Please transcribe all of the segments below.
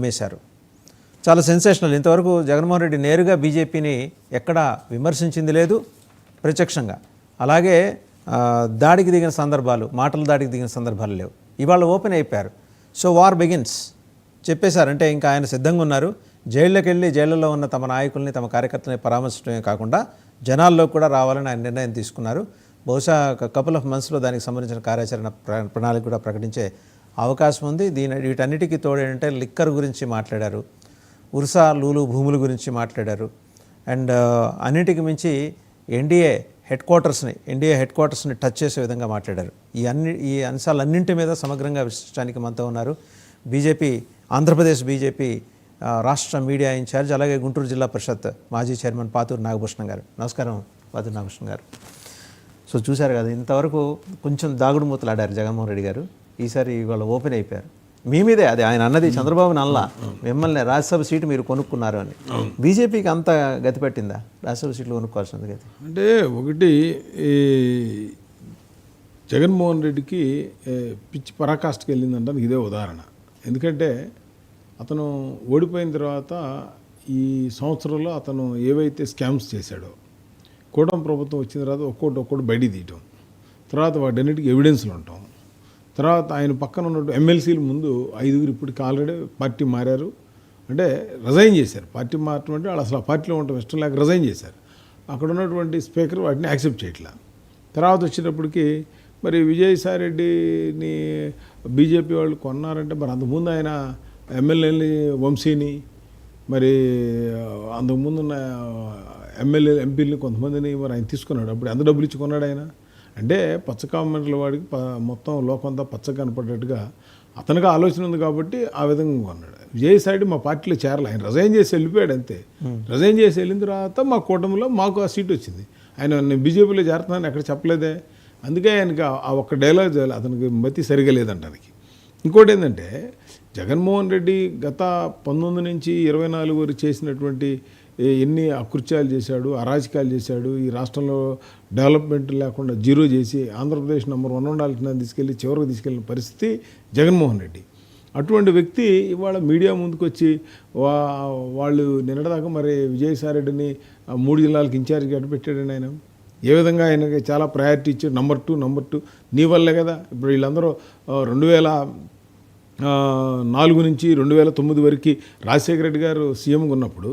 నమ్మేశారు. చాలా సెన్సేషనల్. ఇంతవరకు జగన్మోహన్ రెడ్డి నేరుగా బీజేపీని ఎక్కడా విమర్శించింది లేదు ప్రత్యక్షంగా. అలాగే దాడికి దిగిన సందర్భాలు, మాటల దాడికి దిగిన సందర్భాలు లేవు. ఇవాళ ఓపెన్ అయిపోయారు. సో వార్ బిగిన్స్ చెప్పేశారంటే ఇంకా ఆయన సిద్ధంగా ఉన్నారు. జైల్లోకి వెళ్ళి జైళ్ళలో ఉన్న తమ నాయకుల్ని, తమ కార్యకర్తలని పరామర్శించడమే కాకుండా జనాల్లో కూడా రావాలని ఆయన నిర్ణయం తీసుకున్నారు. బహుశా కపుల్ ఆఫ్ మంత్స్లో దానికి సంబంధించిన కార్యాచరణ ప్రణాళిక కూడా ప్రకటించే అవకాశం ఉంది. వీటన్నిటికీ తోడు ఏంటంటే లిక్కర్ గురించి మాట్లాడారు, ఉర్సా లూలు భూముల గురించి మాట్లాడారు. అండ్ అన్నిటికి మించి ఎన్డీఏ హెడ్ క్వార్టర్స్ని టచ్ చేసే విధంగా మాట్లాడారు. ఈ అంశాలన్నింటి మీద సమగ్రంగా విశ్లేషించడానికి మనతో ఉన్నారు ఆంధ్రప్రదేశ్ బీజేపీ రాష్ట్ర మీడియా ఇన్ఛార్జ్, అలాగే గుంటూరు జిల్లా పరిషత్ మాజీ చైర్మన్ పాతూరు నాగభూషణం గారు. నమస్కారం పాతూరు నాగభూషణం గారు. సో చూశారు కదా, ఇంతవరకు కొంచెం దాగుడు మూతలు ఆడారు జగన్మోహన్ రెడ్డి గారు. ఈసారి ఇవాళ ఓపెన్ అయిపోయారు. మీ మీదే అది ఆయన అన్నది, చంద్రబాబు నల్లా మిమ్మల్ని రాజ్యసభ సీటు మీరు కొనుక్కున్నారు అని. బీజేపీకి అంత గతి పట్టిందా రాజ్యసభ సీట్లు కొనుక్కోవాల్సింది గతి? అంటే ఒకటి, ఈ జగన్మోహన్ రెడ్డికి పిచ్చి పరాకాష్ఠకి వెళ్ళిందంటే ఇదే ఉదాహరణ. ఎందుకంటే అతను ఓడిపోయిన తర్వాత ఈ సంవత్సరంలో అతను ఏవైతే స్కామ్స్ చేశాడో, కూటమి ప్రభుత్వం వచ్చిన తర్వాత ఒక్కొక్కటి బయట తీయటం, తర్వాత వాటన్నిటికీ ఎవిడెన్స్లు ఉండటం, తర్వాత ఆయన పక్కన ఉన్నట్టు ఎమ్మెల్సీలు ముందు 5గురు ఇప్పటికి ఆల్రెడీ పార్టీ మారారు, అంటే రిజైన్ చేశారు. పార్టీ మారటం అంటే వాళ్ళు అసలు ఆ పార్టీలో ఉండటం ఇష్టం లేక రిజైన్ చేశారు. అక్కడ ఉన్నటువంటి స్పీకర్ వాటిని యాక్సెప్ట్ చేయట్లా. తర్వాత వచ్చేటప్పటికి మరి విజయసాయిరెడ్డిని బీజేపీ వాళ్ళు కొన్నారంటే మరి అంతకుముందు ఆయన ఎమ్మెల్యేని వంశీని, మరి అంతకుముందున్న ఎంపీలని కొంతమందిని మరి ఆయన తీసుకున్నాడు. అప్పుడు ఎంత డబ్బులు ఇచ్చి కొన్నాడు ఆయన? అంటే పచ్చ కామెంట్ల వాడికి మొత్తం లోకంతా పచ్చగా కనపడ్డట్టుగా అతనికి ఆలోచన ఉంది కాబట్టి ఆ విధంగా కొన్నాడు. విజయసాయి మా పార్టీలో చేరాలి, ఆయన రిజైన్ చేసి వెళ్ళిపోయాడు అంతే. రిజైన్ చేసి వెళ్ళిన తర్వాత మా కూటమిలో మాకు ఆ సీట్ వచ్చింది. ఆయన నేను బీజేపీలో చేరుతున్నాను ఎక్కడ చెప్పలేదే. అందుకే ఆయనకి ఆ ఒక్క డైలాగ్ అతనికి మతి సరిగా లేదంటానికి. ఇంకోటి ఏంటంటే జగన్మోహన్ రెడ్డి గత 19 నుంచి 24 వరకు చేసినటువంటి ఎన్ని అకృత్యాలు చేశాడు, అరాజకాలు చేశాడు, ఈ రాష్ట్రంలో డెవలప్మెంట్ లేకుండా జీరో చేసి ఆంధ్రప్రదేశ్ నెంబర్ 1 ఉండాల్సిన చివరికి తీసుకెళ్ళిన పరిస్థితి జగన్మోహన్ రెడ్డి. అటువంటి వ్యక్తి ఇవాళ మీడియా ముందుకు వచ్చి వాళ్ళు నిన్నటిదాకా మరి విజయసాయిరెడ్డిని 3 జిల్లాలకు ఇన్ఛార్జ్గా పెట్టాడండి ఆయన. ఏ విధంగా ఆయనకి చాలా ప్రయారిటీ ఇచ్చాడు. నంబర్ టూ నీ వల్లే కదా ఇప్పుడు వీళ్ళందరూ 2004 నుంచి 2009 వరకు రాజశేఖర రెడ్డి గారు సీఎంగా ఉన్నప్పుడు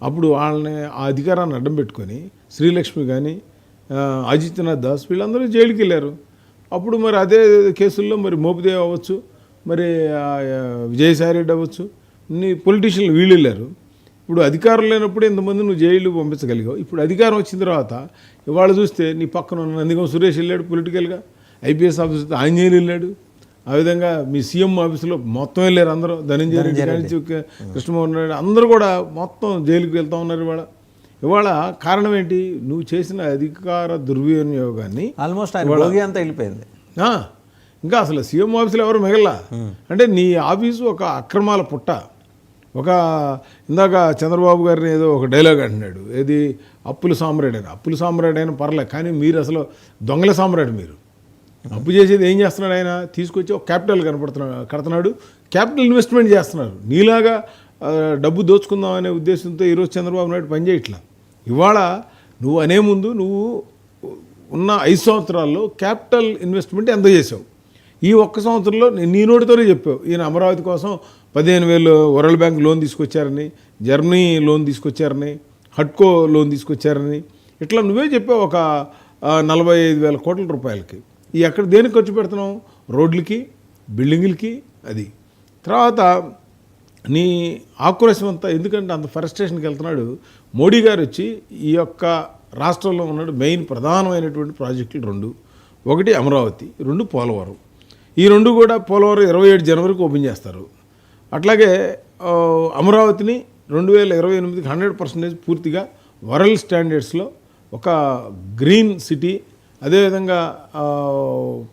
అప్పుడు వాళ్ళని ఆ అధికారాన్ని అడ్డం పెట్టుకొని శ్రీలక్ష్మి కానీ అజిత్నాథ్ దాస్ వీళ్ళందరూ జైలుకి వెళ్ళారు. అప్పుడు మరి అదే కేసుల్లో మరి మోపిదేవ్ అవ్వచ్చు, మరి విజయసాయిరెడ్డి అవ్వచ్చు, పొలిటీషియన్లు వీళ్ళు వెళ్ళారు. ఇప్పుడు అధికారం లేనప్పుడు ఎంతమంది నువ్వు జైలు పంపించగలిగావు. ఇప్పుడు అధికారం వచ్చిన తర్వాత ఇవాళ చూస్తే నీ పక్కన ఉన్న నందిగం సురేష్ వెళ్ళాడు పొలిటికల్గా, ఐపీఎస్ ఆఫీసర్ ఆంజనేయులు వెళ్ళాడు, ఆ విధంగా మీ సీఎం ఆఫీసులో మొత్తం వెళ్ళారు అందరూ, ధనంజయ రెడ్డి నుంచి కృష్ణమోహన్ రెడ్డి అందరూ కూడా మొత్తం జైలుకి వెళ్తూ ఉన్నారు. ఇవాళ కారణం ఏంటి? నువ్వు చేసిన అధికార దుర్వినియోగాన్ని ఆల్మోస్ట్ అంతా వెళ్ళిపోయింది. ఇంకా అసలు సీఎం ఆఫీసులో ఎవరు మిగలా. అంటే నీ ఆఫీసు ఒక అక్రమాల పుట్ట. ఇందాక చంద్రబాబు గారిని ఏదో ఒక డైలాగ్ అంటున్నాడు, ఏది అప్పుల సామ్రాట్ అయినా పర్లే, కానీ మీరు అసలు దొంగల సామ్రాట్. మీరు అప్పు చేసేది ఏం చేస్తున్నాడు ఆయన? తీసుకొచ్చి ఒక క్యాపిటల్ కడుతున్నాడు, క్యాపిటల్ ఇన్వెస్ట్మెంట్ చేస్తున్నారు. నీలాగా డబ్బు దోచుకుందాం అనే ఉద్దేశంతో ఈరోజు చంద్రబాబు నాయుడు పనిచేయట్లా. ఇవాళ నువ్వు అనే ముందు నువ్వు ఉన్న 5 సంవత్సరాల్లో క్యాపిటల్ ఇన్వెస్ట్మెంట్ ఎంత చేసావు? ఈ ఒక్క సంవత్సరంలో నీ నోటితోనే చెప్పావు. ఈయన అమరావతి కోసం 15,000 వరల్డ్ బ్యాంక్ లోన్ తీసుకొచ్చారని, జర్మనీ లోన్ తీసుకొచ్చారని, హట్కో లోన్ తీసుకొచ్చారని, ఇట్లా నువ్వే చెప్పావు. ఒక 45,000 కోట్ల రూపాయలకి ఈ ఎక్కడ దేనికి ఖర్చు పెడుతున్నావు? రోడ్లకి, బిల్డింగులకి. అది తర్వాత నీ ఆక్రోశం అంతా ఎందుకంటే అంత ఫ్రస్ట్రేషన్కి వెళ్తున్నాడు. మోడీ గారు వచ్చి ఈ యొక్క రాష్ట్రంలో ఉన్నాడు మెయిన్ ప్రధానమైనటువంటి ప్రాజెక్టులు 2, ఒకటి అమరావతి, 2 పోలవరం. ఈ 2 కూడా పోలవరం 27 జనవరికి ఓపెన్ చేస్తారు. అట్లాగే అమరావతిని 2028కి 100% పూర్తిగా వరల్డ్ స్టాండర్డ్స్లో ఒక గ్రీన్ సిటీ, అదేవిధంగా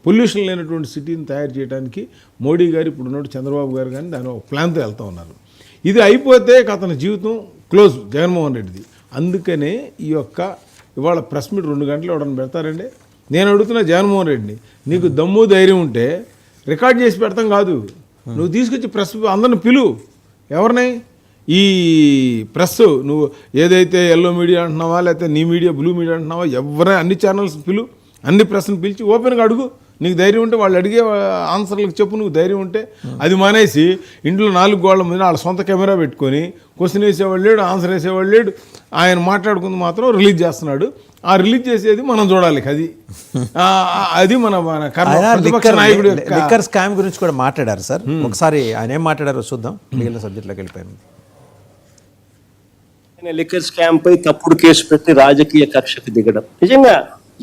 పొల్యూషన్ లేనటువంటి సిటీని తయారు చేయడానికి మోడీ గారు ఇప్పుడు ఉన్నట్టు చంద్రబాబు గారు కానీ దాని ఒక ప్లాన్తో వెళ్తూ ఉన్నారు. ఇది అయిపోతే అతని జీవితం క్లోజ్ జగన్మోహన్ రెడ్డిది. అందుకనే ఈ యొక్క ఇవాళ ప్రెస్ మీట్ 2 గంటలు ఎవడని పెడతారండి? నేను అడుగుతున్నా జగన్మోహన్ రెడ్డిని, నీకు దమ్ము ధైర్యం ఉంటే రికార్డ్ చేసి పెడతాం కాదు, నువ్వు తీసుకొచ్చి ప్రెస్ అందరిని పిలువు. ఎవరిని? ఈ ప్రెస్, నువ్వు ఏదైతే ఎల్లో మీడియా అంటున్నావా లేకపోతే నీ మీడియా బ్లూ మీడియా అంటున్నావా, ఎవరైనా అన్ని ఛానల్స్ అన్ని ప్రెస్ని పిలిచి ఓపెన్గా అడుగు. నీకు ధైర్యం ఉంటే వాళ్ళు అడిగే ఆన్సర్లకు చెప్పు. నువ్వు ధైర్యం ఉంటే అది మానేసి ఇంట్లో 4 గోళ్ల మీద వాళ్ళ సొంత కెమెరా పెట్టుకొని క్వశ్చన్ వేసేవాళ్ళు లేడు, ఆన్సర్ వేసేవాళ్ళు లేడు. ఆయన మాట్లాడుకుంది మాత్రం రిలీజ్ చేస్తున్నాడు. ఆ రిలీజ్ చేసేది మనం చూడాలి. అది మన నాయకుడు లిక్కర్ స్కామ్ గురించి కూడా మాట్లాడారు సార్. ఒకసారి ఆయన ఏం మాట్లాడారో చూద్దాం. మిగిలిన సబ్జెక్టులోకి వెళ్ళిపోయాను. లిక్కర్ స్కామ్ పై తప్పుడు కేసు పెట్టి రాజకీయ కక్షకు దిగడం నిజంగా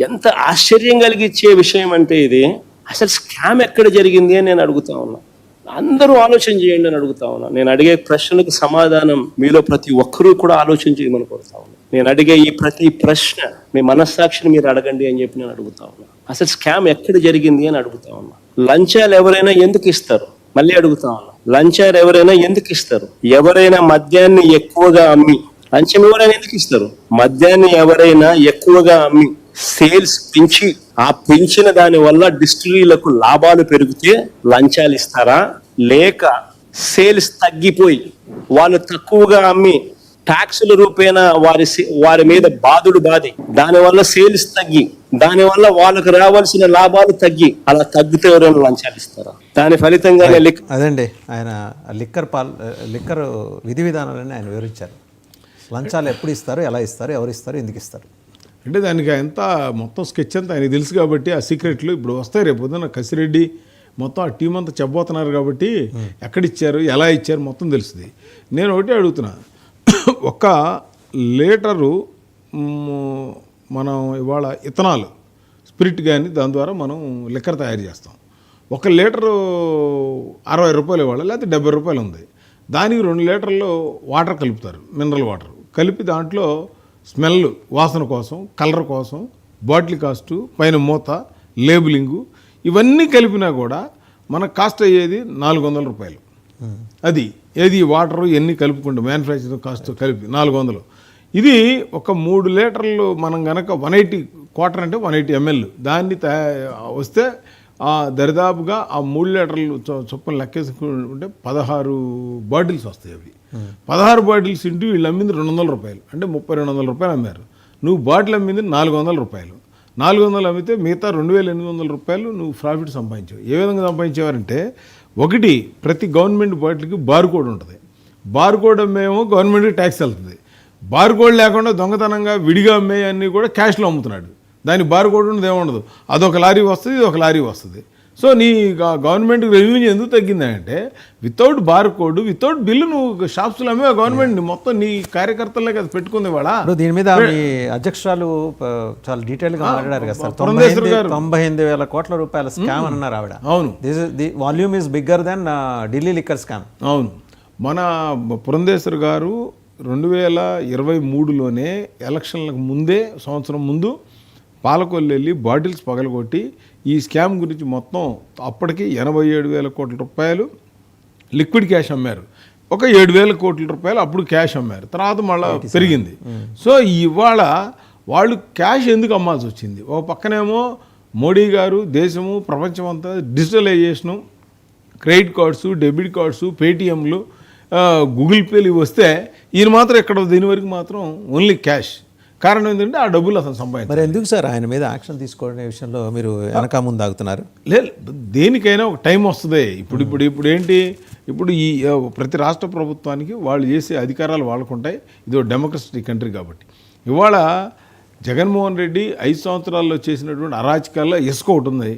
ఎంత ఆశ్చర్యం కలిగించే విషయం అంటే, ఇది అసలు స్కామ్ ఎక్కడ జరిగింది అని నేను అడుగుతా ఉన్నా. అందరూ ఆలోచన చేయండి అని అడుగుతా ఉన్నా. నేను అడిగే ప్రశ్నలకు సమాధానం మీలో ప్రతి ఒక్కరూ కూడా ఆలోచన చేయమని కోరుతా ఉన్నా. నేను అడిగే ఈ ప్రతి ప్రశ్న మీ మనస్సాక్షిని మీరు అడగండి అని చెప్పి నేను అడుగుతా ఉన్నా. అసలు స్కామ్ ఎక్కడ జరిగింది అని అడుగుతా ఉన్నా. లంచాలు ఎవరైనా ఎందుకు ఇస్తారు? మళ్ళీ అడుగుతా ఉన్నా. లంచాలు ఎవరైనా ఎందుకు ఇస్తారు? ఎవరైనా మద్యాన్ని ఎక్కువగా అమ్మి, లంచం ఎవరైనా ఎందుకు ఇస్తారు? మద్యాన్ని ఎవరైనా ఎక్కువగా అమ్మి సేల్స్ పెంచి, ఆ పెంచిన దాని వల్ల డిస్టిలరీలకు లాభాలు పెరిగితే లంచాలు ఇస్తారా? లేక సేల్స్ తగ్గిపోయి వాళ్ళు తక్కువగా అమ్మి ట్యాక్సుల రూపేణ వారి మీద బాధి దానివల్ల సేల్స్ తగ్గి, దానివల్ల వాళ్ళకు రావాల్సిన లాభాలు తగ్గి, అలా తగ్గితే ఎవరైనా లంచాలు ఇస్తారా? దాని ఫలితంగా అదండి ఆయన లిక్కర్ విధి విధానాలని ఆయన వివరించారు. లంచాలు ఎప్పుడు ఇస్తారు, ఎలా ఇస్తారు, ఎవరు ఇస్తారు, ఎందుకు ఇస్తారు అంటే దానికి ఎంత మొత్తం స్కెచ్ అంతా ఆయనకు తెలుసు కాబట్టి ఆ సీక్రెట్లు ఇప్పుడు వస్తాయి. రేపు పొద్దున్న కసిరెడ్డి మొత్తం ఆ టీం అంతా చెప్పబోతున్నారు కాబట్టి ఎక్కడిచ్చారు, ఎలా ఇచ్చారు మొత్తం తెలుస్తుంది. నేను ఒకటే అడుగుతున్నా, 1 లీటరు మనం ఇవాళ ఇథనాల్ స్పిరిట్ కానీ దాని ద్వారా మనం లిక్కర్ తయారు చేస్తాం. 1 లీటరు 60 రూపాయలు ఇవాళ, లేకపోతే 70 రూపాయలు ఉంది. దానికి 2 లీటర్లు వాటర్ కలుపుతారు, మినరల్ వాటర్ కలిపి దాంట్లో స్మెల్, వాసన కోసం, కలర్ కోసం, బాటిల్ కాస్టు, పైన మూత, లేబులింగు ఇవన్నీ కలిపినా కూడా మనకు కాస్ట్ అయ్యేది 400 రూపాయలు. అది ఏది వాటరు ఇవన్నీ కలుపుకుంటే మ్యానుఫ్యాక్చరింగ్ కాస్ట్ కలిపి 400. ఇది ఒక 3 లీటర్లు మనం కనుక 180 క్వార్టర్ అంటే 180 ml దాన్ని వస్తే దరిదాపుగా ఆ 3 లీటర్లు చొప్పున లెక్కేసుకుంటే 16 బాటిల్స్ వస్తాయి. అవి 16 బాటిల్స్ ఇంటూ వీళ్ళు అమ్మింది 200 రూపాయలు అంటే 3200 రూపాయలు అమ్మారు. నువ్వు బాటిల్ అమ్మింది 400 రూపాయలు. 400 అమ్మితే మిగతా 2800 రూపాయలు నువ్వు ప్రాఫిట్ సంపాదించావు. ఏ విధంగా సంపాదించేవారంటే, ఒకటి ప్రతి గవర్నమెంట్ బాటిల్కి బార్ కోడ్ ఉంటుంది. బార్ కోడ్ అమ్మేమో గవర్నమెంట్కి ట్యాక్స్ వెళ్తుంది. బార్ కోడ్ లేకుండా దొంగతనంగా విడిగా అమ్మే అన్నీ కూడా క్యాష్లో అమ్ముతున్నాడు. దాని బార్ కోడ్ ఉండదు, ఏముండదు. అదొక లారీ వస్తుంది, ఇది ఒక లారీ వస్తుంది. సో నీ గవర్నమెంట్కి రెవెన్యూ ఎందుకు తగ్గిందంటే, without bar code, without bill నువ్వు షాప్స్లో అమ్మే గవర్నమెంట్ మొత్తం నీ కార్యకర్తలే కదా పెట్టుకుంది. వాళ్ళ దీని మీద మీ అధ్యక్షురాలు చాలా డీటెయిల్గా మాట్లాడారు కదా సార్. 98,000 కోట్ల రూపాయల స్కామ్ అన్నారు ఆవిడ. అవును, the volume is bigger than Delhi liquor scam. అవును, మన పురంధేశ్వర్ గారు 2023లోనే ఎలక్షన్లకు ముందే, సంవత్సరం ముందు పాలకొల్లు వెళ్ళి బాటిల్స్ పగలగొట్టి ఈ స్కామ్ గురించి మొత్తం అప్పటికి 87,000 కోట్ల రూపాయలు లిక్విడ్ క్యాష్ అమ్మారు. ఒక 7,000 కోట్ల రూపాయలు అప్పుడు క్యాష్ అమ్మారు. తర్వాత మళ్ళీ పెరిగింది. సో ఇవాళ వాళ్ళు క్యాష్ ఎందుకు అమ్మాల్సి వచ్చింది? ఒక పక్కనేమో మోడీ గారు దేశము ప్రపంచం అంతా digitalization, credit cards, debit cards, పేటిఎంలు, గూగుల్ పేలు వస్తే ఈయన మాత్రం ఇక్కడ దీని వరకు మాత్రం ఓన్లీ క్యాష్. కారణం ఏంటంటే ఆ డబ్బులు అతను సంపాదించారు. మరి ఎందుకు సార్ ఆయన మీద యాక్షన్ తీసుకోవడం విషయంలో మీరు వెనక ముందు ఆగుతున్నారు? లేదు, దేనికైనా ఒక టైం వస్తుంది. ఇప్పుడు ఏంటి, ఇప్పుడు ఈ ప్రతి రాష్ట్ర ప్రభుత్వానికి వాళ్ళు చేసే అధికారాలు వాళ్ళకుంటాయి. ఇది ఒక డెమోక్రటిక్ కంట్రీ కాబట్టి. ఇవాళ జగన్మోహన్ రెడ్డి 5 సంవత్సరాల్లో చేసినటువంటి అరాచకాల్లో ఇసుక ఒకటి ఉంది.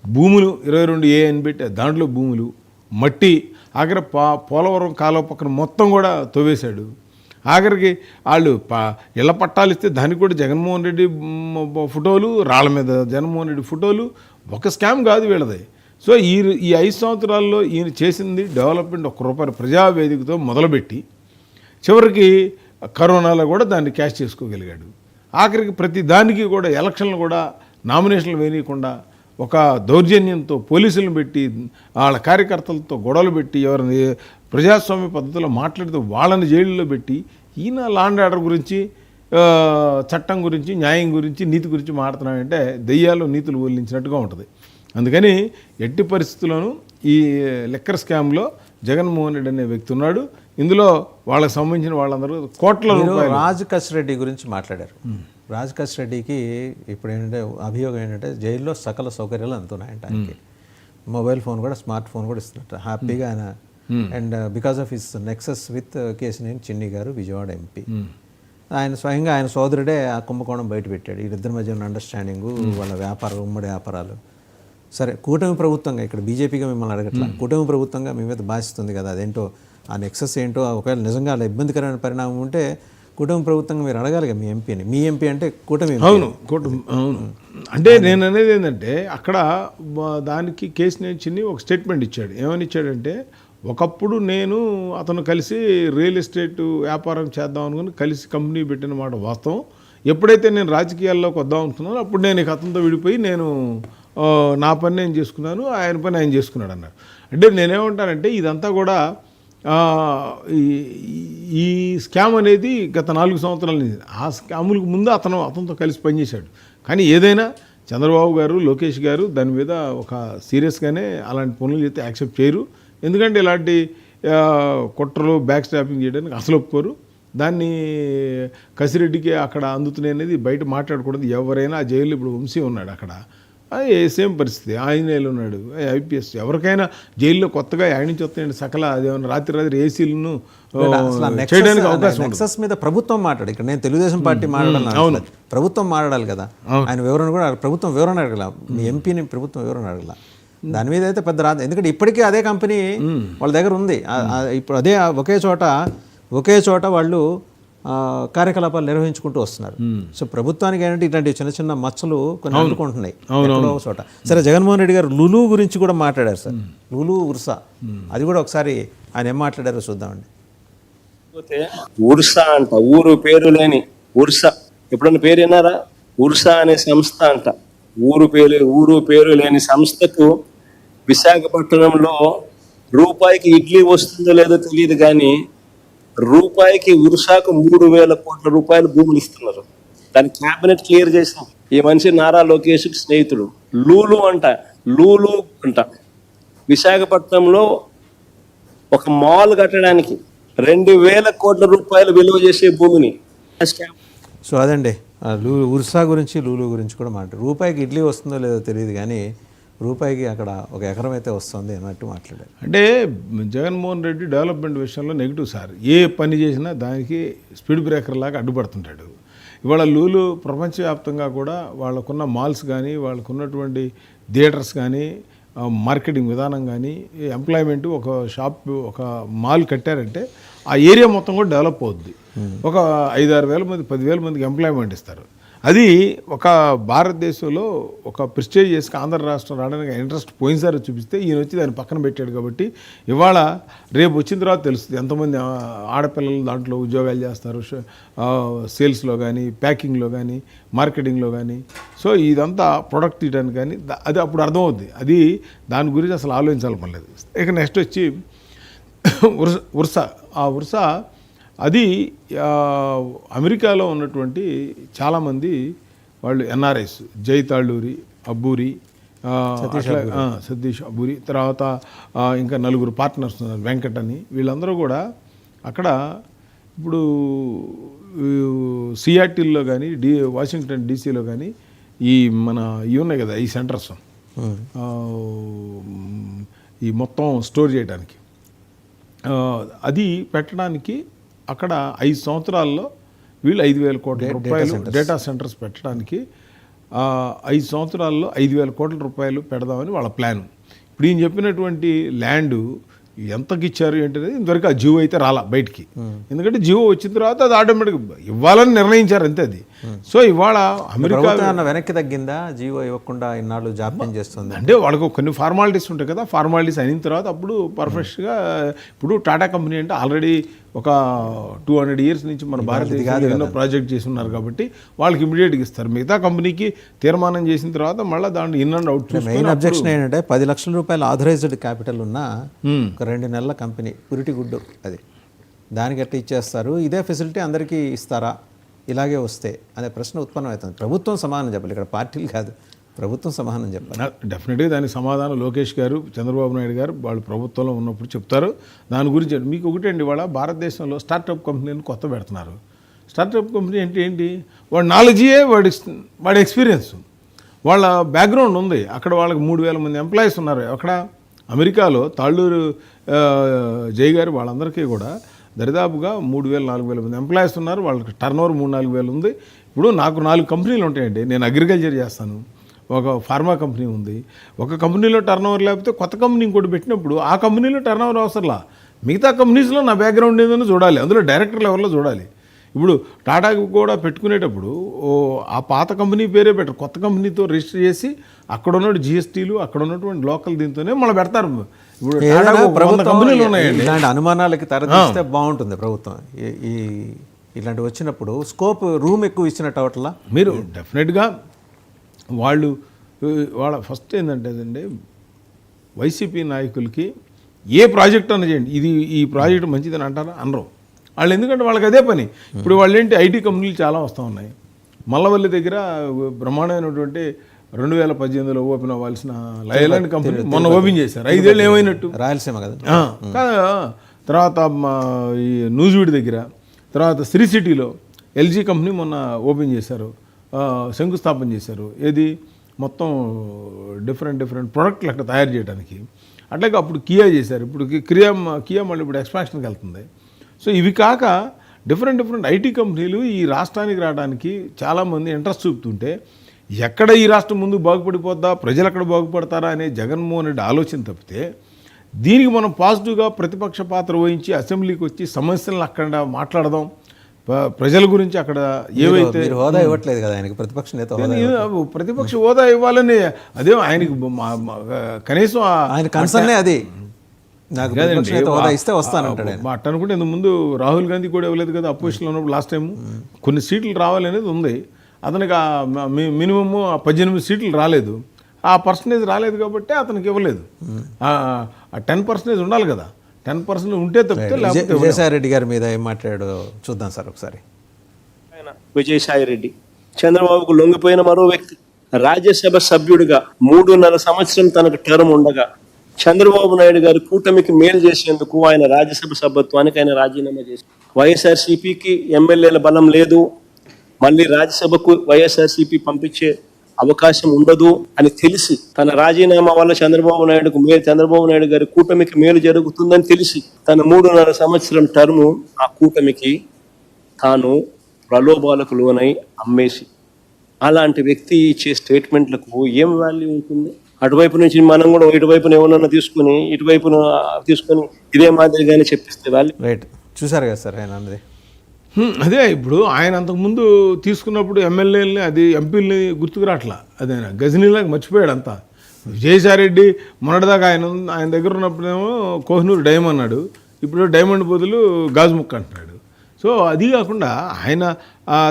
భూములు 22A అని పెట్టి దాంట్లో భూములు, మట్టి, ఆఖరి పోలవరం కాలువ పక్కన మొత్తం కూడా తవ్వేశాడు. ఆఖరికి వాళ్ళు ఇళ్ల పట్టాలు ఇస్తే దానికి కూడా జగన్మోహన్ రెడ్డి ఫోటోలు, రాళ్ళ మీద జగన్మోహన్ రెడ్డి ఫోటోలు. ఒక స్కామ్ కాదు వీళ్ళది. సో ఈ 5 సంవత్సరాల్లో ఈయన చేసింది డెవలప్మెంట్ ₹1 ప్రజావేదికతో మొదలుపెట్టి చివరికి కరోనాలో కూడా దాన్ని క్యాష్ చేసుకోగలిగాడు. ఆఖరికి ప్రతి దానికి కూడా ఎలక్షన్లు కూడా నామినేషన్లు వేయకుండా ఒక దౌర్జన్యంతో పోలీసులను పెట్టి వాళ్ళ కార్యకర్తలతో గొడవలు పెట్టి ఎవరిని ప్రజాస్వామ్య పద్ధతిలో మాట్లాడితే వాళ్ళని జైలులో పెట్టి ఈయన లా అండ్ ఆర్డర్ గురించి, చట్టం గురించి, న్యాయం గురించి, నీతి గురించి మాట్లాడుతున్నాడంటే దెయ్యాలు నీతులు వల్లించినట్టుగా ఉంటుంది. అందుకని ఎట్టి పరిస్థితుల్లోనూ ఈ లిక్కర్ స్కామ్లో జగన్మోహన్ రెడ్డి అనే వ్యక్తి ఉన్నాడు. ఇందులో వాళ్ళకి సంబంధించిన వాళ్ళందరూ కోట్ల మీరు రూపాయలు. రాజ్ కచ్ రెడ్డి గురించి మాట్లాడారు. రాజ్ కచ్ రెడ్డికి ఇప్పుడు ఏంటంటే అభియోగం ఏంటంటే జైల్లో సకల సౌకర్యాలు అందుతున్నాయంట. ఆయనకి మొబైల్ ఫోన్ కూడా, స్మార్ట్ ఫోన్ కూడా ఇస్తున్నట్టు హ్యాపీగా ఆయన. And because of his nexus with Kesineni చిన్ని గారు, విజయవాడ ఎంపీ. ఆయన స్వయంగా ఆయన సోదరుడే ఆ కుంభకోణం బయట పెట్టాడు. వీళ్ళిద్దరి మధ్య ఉన్న అండర్స్టాండింగు, వాళ్ళ వ్యాపారాలు, ఉమ్మడి వ్యాపారాలు. సరే, కూటమి ప్రభుత్వంగా, ఇక్కడ బీజేపీగా మిమ్మల్ని అడగట్లా, కూటమి ప్రభుత్వంగా మీ మీద బాధిస్తుంది కదా, అదేంటో ఆ నెక్సెస్ ఏంటో, ఒకవేళ నిజంగా అలా ఇబ్బందికరమైన పరిణామం ఉంటే కూటమి ప్రభుత్వంగా మీరు అడగాలి మీ ఎంపీని. మీ ఎంపీ అంటే కూటమి ఎంపీ. అవును, అవును. అంటే నేను అనేది ఏంటంటే అక్కడ దానికి కేసినేని చిన్ని ఒక స్టేట్మెంట్ ఇచ్చాడు. ఏమని ఇచ్చాడంటే, ఒకప్పుడు నేను అతను కలిసి రియల్ ఎస్టేట్ వ్యాపారం చేద్దాం అనుకుని కలిసి కంపెనీ పెట్టిన మాట వాస్తవం. ఎప్పుడైతే నేను రాజకీయాల్లోకి వద్దాం అనుకున్నానో అప్పుడు నేను ఇక అతనితో విడిపోయి నేను నా పని నేను చేసుకున్నాను, ఆయన పని ఆయన చేసుకున్నాడు అన్నారు. అంటే నేనేమంటానంటే ఇదంతా కూడా ఈ స్కామ్ అనేది గత 4 సంవత్సరాల నుంచి, ఆ స్కాములకు ముందు అతనితో కలిసి పనిచేశాడు. కానీ ఏదైనా చంద్రబాబు గారు, లోకేష్ గారు దాని మీద ఒక సీరియస్గానే అలాంటి పనులు చేస్తే యాక్సెప్ట్ చేయరు. ఎందుకంటే ఇలాంటి కుట్రలు, బ్యాక్ స్టాపింగ్ చేయడానికి అసలు ఒప్పుకోరు. దాన్ని కసిరెడ్డికి అక్కడ అందుతున్నాయి అనేది బయట మాట్లాడకూడదు. ఎవరైనా ఆ జైల్లో ఇప్పుడు వంశీ ఉన్నాడు అక్కడ, సేమ్ పరిస్థితి. ఆంజనేయులు ఉన్నాడు, ఐపీఎస్. ఎవరికైనా జైల్లో కొత్తగా ఆయన నుంచి వస్తాయండి సకల అదేమన్నా రాత్రి ఏసీలను చేయడానికి అవకాశం నెక్సస్ మీద ప్రభుత్వం మాట్లాడు. ఇక్కడ నేను తెలుగుదేశం పార్టీ మాట్లాడాలి, ప్రభుత్వం మాట్లాడాలి కదా. ఆయన వివరణ కూడా ప్రభుత్వం వివరణ అడగల, మీ ఎంపీని ప్రభుత్వం వివరణ అడగల. దాని మీద అయితే పెద్ద రాదు, ఎందుకంటే ఇప్పటికీ అదే కంపెనీ వాళ్ళ దగ్గర ఉంది. ఇప్పుడు అదే ఒకే చోట వాళ్ళు కార్యకలాపాలు నిర్వహించుకుంటూ వస్తున్నారు. సో ప్రభుత్వానికి ఏంటంటే ఇట్లాంటి చిన్న చిన్న మచ్చలు కొన్ని అందుకుంటున్నాయి ఎక్కడో చోట. సరే, జగన్మోహన్ రెడ్డి గారు లులు గురించి కూడా మాట్లాడారు సార్. లులు ఉర్సా, అది కూడా ఒకసారి ఆయన ఏం మాట్లాడారో చూద్దామండి. ఉర్సా అంట, ఊరు పేరు లేని ఉర్సా. ఎప్పుడన్నా పేరు విన్నారా? ఉర్సా అనే సంస్థ అంట. ఊరు పేరు లేని సంస్థకు విశాఖపట్నంలో రూపాయికి ఇడ్లీ వస్తుందో లేదో తెలియదు కానీ రూపాయికి ఉర్సాకు 3,000 కోట్ల రూపాయలు భూములు ఇస్తున్నారు. దాని క్యాబినెట్ క్లియర్ చేసాం. ఈ మనిషి నారా లోకేష్ స్నేహితుడు. లూలు అంట విశాఖపట్నంలో ఒక మాల్ కట్టడానికి 2,000 కోట్ల రూపాయలు విలువ చేసే భూమిని. సో అదండి, ఉర్సా గురించి, లూలు గురించి కూడా మాట్లాడు. రూపాయికి ఇడ్లీ వస్తుందో లేదో తెలియదు కానీ రూపాయికి అక్కడ 1 ఎకరం అయితే వస్తుంది అన్నట్టు మాట్లాడారు. అంటే జగన్మోహన్ రెడ్డి డెవలప్మెంట్ విషయంలో నెగిటివ్ సార్. ఏ పని చేసినా దానికి స్పీడ్ బ్రేకర్ లాగా అడ్డుపడుతుంటాడు. ఇవాళ లూలు ప్రపంచవ్యాప్తంగా కూడా వాళ్ళకున్న మాల్స్ కానీ, వాళ్ళకున్నటువంటి థియేటర్స్ కానీ, మార్కెటింగ్ విధానం కానీ, ఎంప్లాయ్మెంట్, ఒక షాప్, ఒక మాల్ కట్టారంటే ఆ ఏరియా మొత్తం కూడా డెవలప్ అవుద్ది. ఒక 5-6 వేల మంది, 10,000 మందికి ఎంప్లాయ్మెంట్ ఇస్తారు. అది ఒక భారతదేశంలో ఒక ప్రెస్టేజ్ చేసి ఆంధ్ర రాష్ట్రం రావడానికి ఇంట్రెస్ట్ పోయినసారి చూపిస్తే ఈయన వచ్చి దాన్ని పక్కన పెట్టాడు. కాబట్టి ఇవాళ రేపు వచ్చిన తర్వాత తెలుస్తుంది ఎంతమంది ఆడపిల్లలు దాంట్లో ఉద్యోగాలు చేస్తారు, సేల్స్లో కానీ, ప్యాకింగ్లో కానీ, మార్కెటింగ్లో కానీ. సో ఇదంతా ప్రొడక్ట్ ఇవ్వడానికి కానీ అది అప్పుడు అర్థమవుద్ది. అది దాని గురించి అసలు ఆలోచించాలి పర్లేదు. ఇక నెక్స్ట్ వచ్చి ఉర్సా. ఆ ఉర్సా అది అమెరికాలో ఉన్నటువంటి చాలామంది వాళ్ళు ఎన్ఆర్ఐస్, జై తాళ్ళూరి, అబ్బూరి, సతీష్ అబ్బూరి, తర్వాత ఇంకా 4 పార్ట్నర్స్ ఉన్నారు, వెంకట్ అని. వీళ్ళందరూ కూడా అక్కడ ఇప్పుడు సియాటిల్లో కానీ, వాషింగ్టన్ డీసీలో కానీ ఈ మన ఇవి ఉన్నాయి కదా, ఈ సెంటర్స్ ఈ మొత్తం స్టోర్ చేయడానికి, అది పెట్టడానికి అక్కడ 5 సంవత్సరాల్లో వీళ్ళు 5,000 కోట్ల రూపాయలు డేటా సెంటర్స్ పెట్టడానికి 5 సంవత్సరాల్లో 5,000 కోట్ల రూపాయలు పెడదామని వాళ్ళ ప్లాన్. ఇప్పుడు ఈయన చెప్పినటువంటి ల్యాండ్ ఎంతకి ఇచ్చారు ఏంటనేది ఇంతవరకు ఆ జియో అయితే రాలా బయటికి. ఎందుకంటే జియో వచ్చిన తర్వాత అది ఆటోమేటిక్ ఇవ్వాలని నిర్ణయించారు అంతే అది. సో ఇవాళ అమెరికా వెనక్కి తగ్గిందా జియో ఇవ్వకుండా ఇన్నాళ్ళు జాప్యం చేస్తుంది అంటే వాళ్ళకు కొన్ని ఫార్మాలిటీస్ ఉంటాయి కదా, ఫార్మాలిటీస్ అయిన తర్వాత అప్పుడు పర్ఫెక్ట్గా. ఇప్పుడు టాటా కంపెనీ అంటే ఆల్రెడీ ఒక 200 years నుంచి మన భారతదేశంలో ఎన్నో ప్రాజెక్ట్ చేసి ఉన్నారు కాబట్టి వాళ్ళకి ఇమీడియట్గా ఇస్తారు. మిగతా కంపెనీకి తీర్మానం చేసిన తర్వాత మళ్ళీ దాంట్లో in and out. Main objection ఏంటంటే 10 లక్షల రూపాయలు ఆథరైజ్డ్ క్యాపిటల్ ఉన్న ఒక 2 నెలల కంపెనీ పురిటి గుడ్డు, అది దానికి ఎట్లా ఇచ్చేస్తారు? ఇదే ఫెసిలిటీ అందరికీ ఇస్తారా ఇలాగే వస్తే అనే ప్రశ్న ఉత్పన్నం అవుతుంది. ప్రభుత్వం సమానం చెప్పాలి, ఇక్కడ పార్టీలు కాదు. ప్రభుత్వం సమాధానం చెప్పాలి. డెఫినెట్గా దానికి సమాధానం లోకేష్ గారు, చంద్రబాబు నాయుడు గారు వాళ్ళు ప్రభుత్వంలో ఉన్నప్పుడు చెప్తారు. దాని గురించి మీకు ఒకటండి, ఇవాళ భారతదేశంలో స్టార్టప్ కంపెనీని కొత్త పెడుతున్నారు. స్టార్టప్ కంపెనీ అంటే ఏంటి? వాడి నాలెడ్జే వాడి ఎక్స్పీరియన్స్, వాళ్ళ బ్యాక్గ్రౌండ్ ఉంది. అక్కడ వాళ్ళకి 3,000 మంది ఎంప్లాయీస్ ఉన్నారు. అక్కడ అమెరికాలో తాళ్ళూరు జై గారు వాళ్ళందరికీ కూడా దరిదాపుగా 3,000-4,000 మంది ఎంప్లాయీస్ ఉన్నారు. వాళ్ళకి టర్న్ ఓవర్ 3-4 ఉంది. ఇప్పుడు నాకు 4 కంపెనీలు ఉంటాయండి. నేను అగ్రికల్చర్ చేస్తాను, ఒక ఫార్మా కంపెనీ ఉంది. ఒక కంపెనీలో టర్న్ ఓవర్ లేకపోతే కొత్త కంపెనీ ఇంకోటి పెట్టినప్పుడు ఆ కంపెనీలో టర్న్ ఓవర్ అవసరంలా, మిగతా కంపెనీస్లో నా బ్యాక్గ్రౌండ్ ఏదైనా చూడాలి, అందులో డైరెక్టర్ లెవెల్లో చూడాలి. ఇప్పుడు టాటాకి కూడా పెట్టుకునేటప్పుడు ఆ పాత కంపెనీ పేరే పెట్టరు, కొత్త కంపెనీతో రిజిస్టర్ చేసి అక్కడ ఉన్న జిఎస్టీలు అక్కడ ఉన్నటువంటి లోకల్ దీంతోనే మళ్ళీ పెడతారు. ఇప్పుడు టాటాకు 100 కంపెనీలు ఉన్నాయండి. ఇలాంటి అనుమానాలకి తెరదీస్తే బాగుంటుంది ప్రభుత్వం. ఈ ఇలాంటివి వచ్చినప్పుడు స్కోప్ రూమ్ ఎక్కువ ఇచ్చినట్టు అవట్లా. మీరు డెఫినెట్గా వాళ్ళ ఫస్ట్ ఏంటంటే అండి, వైసీపీ నాయకులకి ఏ ప్రాజెక్ట్ అన్న చేయండి, ఈ ప్రాజెక్ట్ మంచిదని అంటారా? అనరు వాళ్ళు. ఎందుకంటే వాళ్ళకి అదే పని. ఇప్పుడు వాళ్ళు ఏంటి, ఐటీ కంపెనీలు చాలా వస్తూ ఉన్నాయి. మల్లవల్లి దగ్గర బ్రహ్మాండమైనటువంటి 2018లో ఓపెన్ అవ్వాల్సిన లయలాండ్ కంపెనీ మొన్న ఓపెన్ చేశారు. 5 ఏళ్ళు ఏమైనట్టు? రాయలసీమ కదా. తర్వాత ఈ నూజివీడి దగ్గర, తర్వాత శ్రీ సిటీలో ఎల్జీ కంపెనీ మొన్న ఓపెన్ చేశారు, శంకుస్థాపన చేశారు. ఏది మొత్తం డిఫరెంట్ ప్రోడక్ట్లు అక్కడ తయారు చేయడానికి. అట్లాగే అప్పుడు కియా చేశారు. ఇప్పుడు కియా మళ్ళీ ఇప్పుడు ఎక్స్పాన్షన్కి వెళ్తుంది. సో ఇవి కాక డిఫరెంట్ ఐటీ కంపెనీలు ఈ రాష్ట్రానికి రావడానికి చాలామంది ఇంట్రెస్ట్ చూపుతుంటే, ఎక్కడ ఈ రాష్ట్రం ముందు బాగుపడిపోద్దా, ప్రజలు ఎక్కడ బాగుపడతారా అనే జగన్మోహన్ రెడ్డి ఆలోచన తప్పితే, దీనికి మనం పాజిటివ్గా ప్రతిపక్ష పాత్ర వహించి అసెంబ్లీకి వచ్చి సమస్యలను అక్కడ మాట్లాడదాం, ప్రజల గురించి అక్కడ ఏవైతే హోదా ఇవ్వట్లేదు కదా ఆయనకి, ప్రతిపక్ష నేత ప్రతిపక్ష హోదా ఇవ్వాలని అదే ఆయనకి కనీసం ఆయన కన్సర్నే అది. నాకు హోదా ఇస్తే వస్తానంటాడు. అట్ట అనుకుంటే ఇంతకు ముందు రాహుల్ గాంధీ కూడా ఇవ్వలేదు కదా అపోజిషన్లో ఉన్నప్పుడు. లాస్ట్ టైం కొన్ని సీట్లు రావాలనేది ఉంది అతనికి. మినిమమ్ 18 సీట్లు రాలేదు. ఆ పర్సంటేజ్ రాలేదు కాబట్టి అతనికి ఇవ్వలేదు. 10% ఉండాలి కదా, 10% ఉంటే తప్పితే. విజయసాయి రెడ్డి గారి మీద ఏం మాట్లాడాడో చూద్దాం సార్ ఒకసారి. విజయసాయి రెడ్డి చంద్రబాబుకు లొంగిపోయిన మరో వ్యక్తి. రాజ్యసభ సభ్యుడిగా 3.5 సంవత్సరం తనకు టర్మ్ ఉండగా చంద్రబాబు నాయుడు గారు కూటమికి మేలు చేసేందుకు ఆయన రాజ్యసభ సభ్యత్వానికి ఆయన రాజీనామా చేశారు. వైఎస్ఆర్సీపీకి ఎమ్మెల్యేల బలం లేదు, మళ్ళీ రాజ్యసభకు వైఎస్ఆర్సీపీ పంపించే అవకాశం ఉండదు అని తెలిసి, తన రాజీనామా వల్ల చంద్రబాబు నాయుడు గారి కూటమికి మేలు జరుగుతుందని తెలిసి తన 3.5 సంవత్సరం టర్ము ఆ కూటమికి తాను ప్రలోభాలకు లోనై అమ్మేసి, అలాంటి వ్యక్తి ఇచ్చే స్టేట్మెంట్లకు ఏం వాల్యూ ఉంటుంది? అటువైపు నుంచి మనం కూడా ఇటువైపున ఏమన్నా తీసుకుని ఇటువైపున తీసుకొని ఇదే మాదిరిగానే చెప్పిస్తే వాల్యూ. రైట్, చూసారు కదా సార్ ఆయన అన్నది. అదే ఇప్పుడు ఆయన అంతకుముందు తీసుకున్నప్పుడు ఎమ్మెల్యేలని అది ఎంపీలని గుర్తుకు రావట్లా. అదే గజనీలాగా మర్చిపోయాడు అంతా. విజయసాయి రెడ్డి మొన్నటిదాకా ఆయన దగ్గర ఉన్నప్పుడేమో కోహినూరు డైమండ్ అన్నాడు, ఇప్పుడు డైమండ్ బదులు గాజు ముక్క అంటున్నాడు. సో అది కాకుండా ఆయన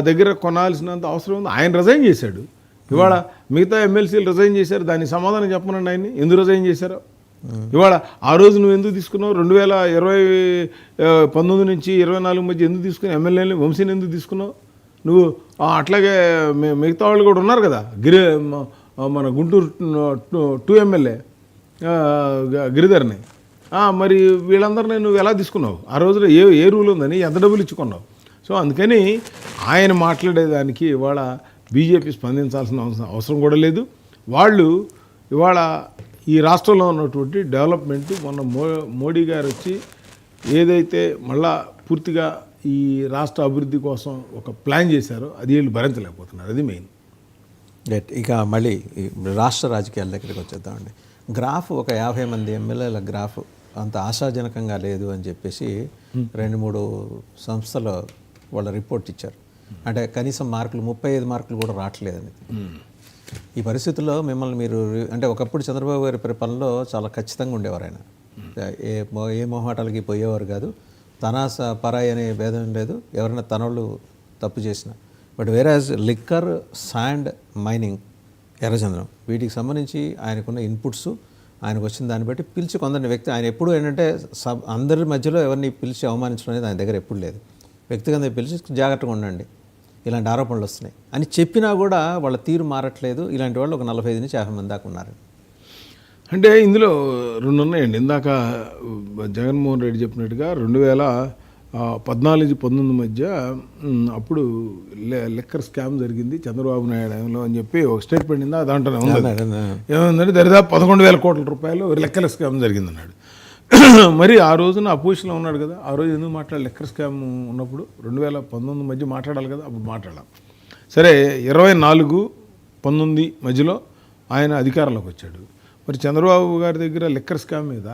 దగ్గర కొనాల్సినంత అవసరం ఉంది. ఆయన రిజైన్ చేశాడు. ఇవాళ మిగతా ఎమ్మెల్సీలు రిజైన్ చేశారు. దానికి సమాధానం చెప్పనండి ఆయన్ని, ఎందుకు రిజైన్ చేశారో. ఇవాళ ఆ రోజు నువ్వు ఎందుకు తీసుకున్నావు? 2019 నుంచి 24 మధ్య ఎందుకు తీసుకున్నావు? ఎమ్మెల్యేని వంశీని ఎందుకు తీసుకున్నావు నువ్వు? అట్లాగే మిగతా వాళ్ళు కూడా ఉన్నారు కదా, మన గుంటూరు 2 ఎమ్మెల్యే గిరిధర్ని. మరి వీళ్ళందరినీ నువ్వు ఎలా తీసుకున్నావు? ఆ రోజులో ఏ రూల్ ఉందని ఎంత డబ్బులు ఇచ్చుకున్నావు? సో అందుకని ఆయన మాట్లాడేదానికి ఇవాళ బీజేపీ స్పందించాల్సిన అవసరం కూడా లేదు. వాళ్ళు ఇవాళ ఈ రాష్ట్రంలో ఉన్నటువంటి డెవలప్మెంట్, మొన్న మోడీ గారు వచ్చి ఏదైతే మళ్ళా పూర్తిగా ఈ రాష్ట్ర అభివృద్ధి కోసం ఒక ప్లాన్ చేశారో అది వీళ్ళు భరించలేకపోతున్నారు. అది మెయిన్. రైట్, ఇక మళ్ళీ రాష్ట్ర రాజకీయాల దగ్గరికి వచ్చేద్దామండి. గ్రాఫ్ ఒక 50 మంది ఎమ్మెల్యేల గ్రాఫ్ అంత ఆశాజనకంగా లేదు అని చెప్పేసి 2-3 సంస్థలు వాళ్ళ రిపోర్ట్ ఇచ్చారు. అంటే కనీసం మార్కులు 35 మార్కులు కూడా రావట్లేదని. ఈ పరిస్థితుల్లో మిమ్మల్ని మీరు అంటే ఒకప్పుడు చంద్రబాబు గారి పరిపాలనలో చాలా ఖచ్చితంగా ఉండేవారు ఆయన. ఏ మొహాటాలకి పోయేవారు కాదు. తన పరాయి అనే భేదం లేదు, ఎవరైనా తనోళ్ళు తప్పు చేసిన. But whereas liquor, sand, mining, ఎర్రచందనం వీటికి సంబంధించి ఆయనకున్న ఇన్పుట్స్, ఆయనకు వచ్చిన దాన్ని బట్టి పిలిచి కొందరిని వ్యక్తి ఆయన ఎప్పుడు ఏంటంటే అందరి మధ్యలో ఎవరిని పిలిచి అవమానించడం అనేది ఆయన దగ్గర ఎప్పుడు లేదు. వ్యక్తిగతంగా పిలిచి జాగ్రత్తగా ఉండండి, ఇలాంటి ఆరోపణలు వస్తున్నాయి అని చెప్పినా కూడా వాళ్ళ తీరు మారట్లేదు. ఇలాంటి వాళ్ళు ఒక 45 నుంచి 50 మంది దాకా ఉన్నారు. అంటే ఇందులో రెండు ఉన్నాయండి. ఇందాక జగన్మోహన్ రెడ్డి చెప్పినట్టుగా 2014-19 మధ్య అప్పుడు లిక్కర్ స్కామ్ జరిగింది చంద్రబాబు నాయుడు అని చెప్పి ఒక స్టేట్మెంట్ ఇందా దాంట్లోనే ఉంది. ఏమైందంటే దరిదాపు 11,000 కోట్ల రూపాయలు లిక్కర్ స్కామ్ జరిగిందన్నాడు. మరి ఆ రోజున అపోజిషన్లో ఉన్నాడు కదా, ఆ రోజు ఎందుకు మాట్లాడాలి? లిక్కర్ స్కామ్ ఉన్నప్పుడు 2019 మధ్య మాట్లాడాలి కదా, అప్పుడు మాట్లాడాలి. సరే 24-19 మధ్యలో ఆయన అధికారంలోకి వచ్చాడు. మరి చంద్రబాబు గారి దగ్గర లిక్కర్ స్కామ్ మీద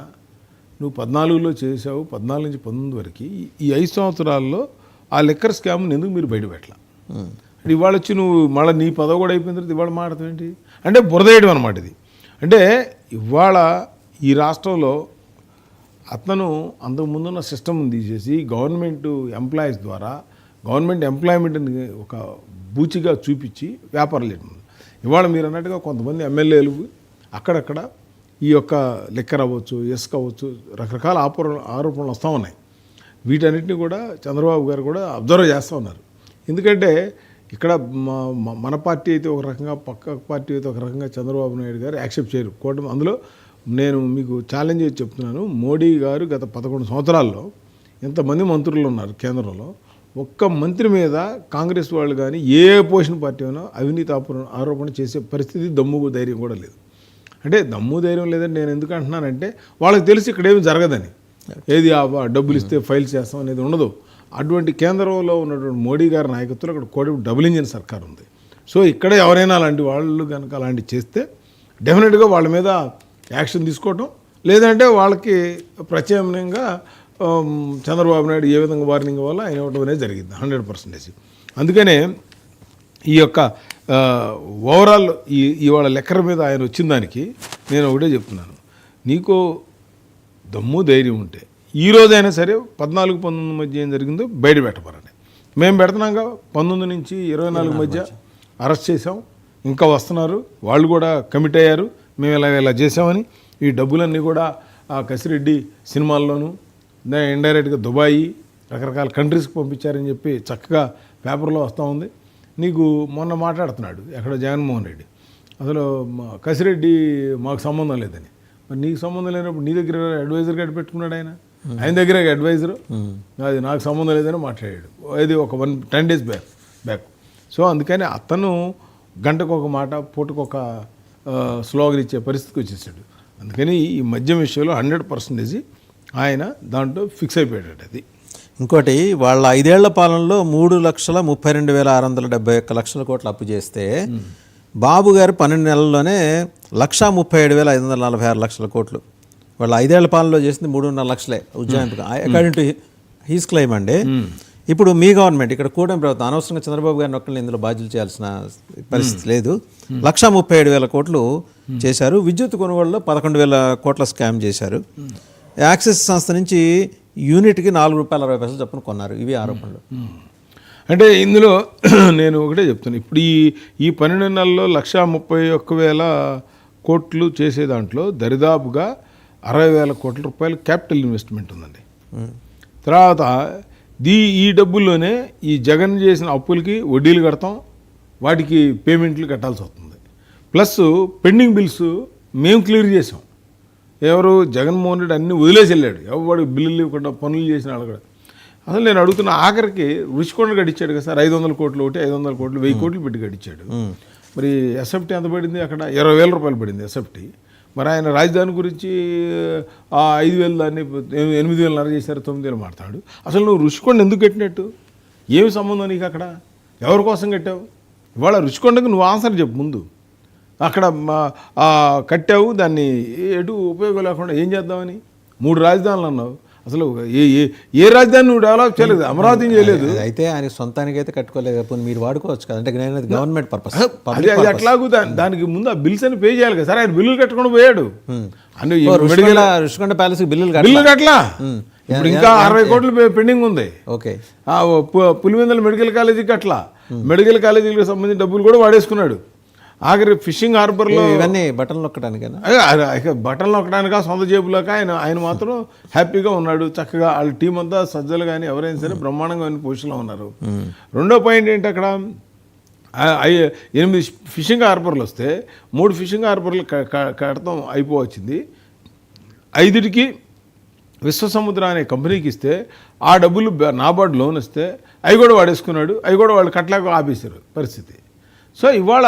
నువ్వు 14లో చేసావు, 14 నుంచి 19 వరకు ఈ 5 సంవత్సరాల్లో ఆ లిక్కర్ స్కామ్ని ఎందుకు మీరు బయటపెట్టలా? అంటే ఇవాళ వచ్చి నువ్వు మళ్ళీ నీ పదవి కూడా అయిపోయిన తర్వాత ఇవాళ మాట్లాడతావు ఏంటి? అంటే బురదేయడం అనమాట ఇది. అంటే ఇవాళ ఈ రాష్ట్రంలో అతను అంతకుముందున్న సిస్టమ్ని తీసేసి గవర్నమెంట్ ఎంప్లాయీస్ ద్వారా గవర్నమెంట్ ఎంప్లాయ్మెంట్ని ఒక బూచిగా చూపించి వ్యాపారం చేయడం. ఇవాళ మీరు అన్నట్టుగా కొంతమంది ఎమ్మెల్యేలు అక్కడక్కడ ఈ యొక్క లిక్కర్ అవ్వచ్చు, ఇసుక అవ్వచ్చు, రకరకాల ఆరోపణలు వస్తూ ఉన్నాయి. వీటన్నిటిని కూడా చంద్రబాబు గారు కూడా అబ్జర్వ్ చేస్తూ ఉన్నారు. ఎందుకంటే ఇక్కడ మన పార్టీ అయితే ఒక రకంగా, పక్క పార్టీ అయితే ఒక రకంగా చంద్రబాబు నాయుడు గారు యాక్సెప్ట్ చేయరు. కూటమి అందులో నేను మీకు ఛాలెంజ్ చేసి చెప్తున్నాను, మోడీ గారు గత 11 సంవత్సరాల్లో ఎంతమంది మంత్రులు ఉన్నారు కేంద్రంలో, ఒక్క మంత్రి మీద కాంగ్రెస్ వాళ్ళు కానీ ఏ పొజిషన్ పార్టీ అయినా అవినీతి ఆరోపణ చేసే పరిస్థితి, దమ్ము ధైర్యం కూడా లేదు. అంటే దమ్ము ధైర్యం లేదని నేను ఎందుకు అంటున్నానంటే వాళ్ళకి తెలిసి ఇక్కడ ఏమి జరగదని, ఏది డబ్బులు ఇస్తే ఫైల్ చేస్తాం అనేది ఉండదు. అటువంటి కేంద్రంలో ఉన్నటువంటి మోడీ గారి నాయకత్వంలో అక్కడ కూడా డబుల్ ఇంజిన్ సర్కార్ ఉంది. సో ఇక్కడ ఎవరైనా అలాంటి వాళ్ళు కనుక అలాంటివి చేస్తే డెఫినెట్గా వాళ్ళ మీద యాక్షన్ తీసుకోవటం, లేదంటే వాళ్ళకి ప్రత్యామ్నాయంగా చంద్రబాబు నాయుడు ఏ విధంగా వార్నింగ్ వల్ల ఆయన ఇవ్వడం అనేది జరిగింది 100%. అందుకనే ఈ యొక్క ఓవరాల్ ఇవాళ లెక్కల మీద ఆయన వచ్చిన దానికి నేను ఒకటే చెప్తున్నాను, నీకు దమ్ము ధైర్యం ఉంటే ఈ రోజైనా సరే 14-19 మధ్య ఏం జరిగిందో బయట పెట్టమనండి. మేము పెడుతున్నాగా 19 నుంచి 24 మధ్య అరెస్ట్ చేసాం, ఇంకా వస్తున్నారు, వాళ్ళు కూడా కమిట్ అయ్యారు, మేము ఇలా చేసామని. ఈ డబ్బులన్నీ కూడా ఆ కసిరెడ్డి సినిమాల్లోనూ ఇండైరెక్ట్గా దుబాయి రకరకాల కంట్రీస్కి పంపించారని చెప్పి చక్కగా పేపర్లో వస్తూ ఉంది. నీకు మొన్న మాట్లాడుతున్నాడు ఎక్కడ జగన్మోహన్ రెడ్డి, అసలు కసిరెడ్డి మాకు సంబంధం లేదని. మరి నీకు సంబంధం లేనప్పుడు నీ దగ్గర అడ్వైజర్ గడ్డి పెట్టుకున్నాడు ఆయన దగ్గర అడ్వైజరు, అది నాకు సంబంధం లేదని మాట్లాడాడు. ఇది ఒక 10 days బ్యాక్. సో అందుకని అతను గంటకు ఒక మాట, పూటకొక స్లోగన్ ఇచ్చే పరిస్థితికి వచ్చేసాడు. అందుకని ఈ మద్యం విషయంలో 100% ఆయన దాంట్లో ఫిక్స్ అయిపోయాడు. అది ఇంకోటి, వాళ్ళ 5 ఏళ్ల పాలనలో 3,32,671 లక్షల కోట్లు అప్పు చేస్తే బాబు గారు 12 నెలల్లోనే 1,37,546 లక్షల కోట్లు. వాళ్ళ 5 ఏళ్ల పాలనలో చేసింది 3.5 లక్షలే ఉజ్జాయింపుగా, అకార్డింగ్ టు హీస్ క్లెయిమ్ అండి. ఇప్పుడు మీ గవర్నమెంట్ ఇక్కడ కూటమి ప్రభుత్వం అనవసరంగా చంద్రబాబు గారిని ఒక్కరిని ఇందులో బాధ్యత చేయాల్సిన పరిస్థితి లేదు. 1,37,000 కోట్లు చేశారు. విద్యుత్ కొనుగోలులో 11,000 కోట్ల స్కామ్ చేశారు. యాక్సిస్ సంస్థ నుంచి యూనిట్కి ₹4.60 చొప్పున కొన్నారు. ఇవి ఆరోపణలు. అంటే ఇందులో నేను ఒకటే చెప్తాను, ఇప్పుడు ఈ 12 నెలల్లో 1,31,000 కోట్లు చేసే దాంట్లో దరిదాపుగా 60,000 కోట్ల రూపాయలు క్యాపిటల్ ఇన్వెస్ట్మెంట్ ఉందండి. తర్వాత ఈ డబ్బుల్లోనే ఈ జగన్ చేసిన అప్పులకి వడ్డీలు కడతాం, వాటికి పేమెంట్లు కట్టాల్సి వస్తుంది. ప్లస్ పెండింగ్ బిల్స్ మేము క్లియర్ చేసాం. ఎవరు? జగన్మోహన్ రెడ్డి అన్నీ వదిలేసి వెళ్ళాడు. ఎవరు బిల్లులు ఇవ్వకుండా పనులు చేసిన వాళ్ళు కూడా. అసలు నేను అడుగుతున్న, ఆఖరికి రుషికొండ గడిచాడు కదా సార్, 500 కోట్లు ఒకటి, 500 కోట్లు 1000 కోట్లు పెట్టి గడిచాడు. మరి ఎస్ఎఫ్టీ ఎంత పడింది? అక్కడ 20,000 రూపాయలు పడింది ఎస్ఎఫ్టీ. మరి ఆయన రాజధాని గురించి 5,000 దాన్ని 8,500 చేశారు, 9,000 మాట్లాడు. అసలు నువ్వు రుషికొండ ఎందుకు కట్టినట్టు? ఏమి సంబంధం నీకు అక్కడ? ఎవరి కోసం కట్టావు? ఇవాళ రుషికొండకు నువ్వు ఆన్సర్ చెప్పు ముందు. అక్కడ కట్టావు, దాన్ని ఎటు ఉపయోగం లేకుండా ఏం చేద్దామని 3 రాజధానులు అన్నావు. అసలు ఏ రాజధాని నువ్వు డెవలప్ చేయలేదు, అమరావతిని చేయలేదు. అయితే ఆయన సొంతానికి అయితే కట్టుకోలేదు, మీరు వాడుకోవచ్చు కదా. అంటే గవర్నమెంట్ పర్పస్ అది ఎట్లాగూ దానికి ముందు ఆ బిల్స్ అని పే చేయాలి కదా సార్. ఆయన బిల్లులు కట్టుకొని పోయాడు. రుషికొండ ప్యాలెస్ బిల్లులు కట్టలా. ఇప్పుడు ఇంకా 60 కోట్లు పెండింగ్ ఉంది. ఓకే. పులివెందుల మెడికల్ కాలేజీకి అట్లా మెడికల్ కాలేజీకి సంబంధించిన డబ్బులు కూడా వాడేసుకున్నాడు. ఆఖరి ఫిషింగ్ హార్బర్లో ఇవన్నీ బటన్లు నొక్కడానికేనా? బటన్లు నొక్కడానిక సొంత జేబులోకి ఆయన మాత్రం హ్యాపీగా ఉన్నాడు. చక్కగా వాళ్ళ టీం అంతా సజ్జలు కానీ ఎవరైనా సరే బ్రహ్మాండంగా పొజిషన్లో ఉన్నారు. రెండో పాయింట్ ఏంటి, అక్కడ 8 ఫిషింగ్ హార్బర్లు వస్తే 3 ఫిషింగ్ హార్బర్లు కడతాం అయిపోవచ్చింది. 5కి విశ్వసముద్ర అనే కంపెనీకి ఇస్తే ఆ డబ్బులు నాబార్డు లోన్ ఇస్తే అవి కూడా వాడేసుకున్నాడు. అవి కూడా వాళ్ళు కట్టలేక ఆపేశారు పరిస్థితి. సో ఇవాళ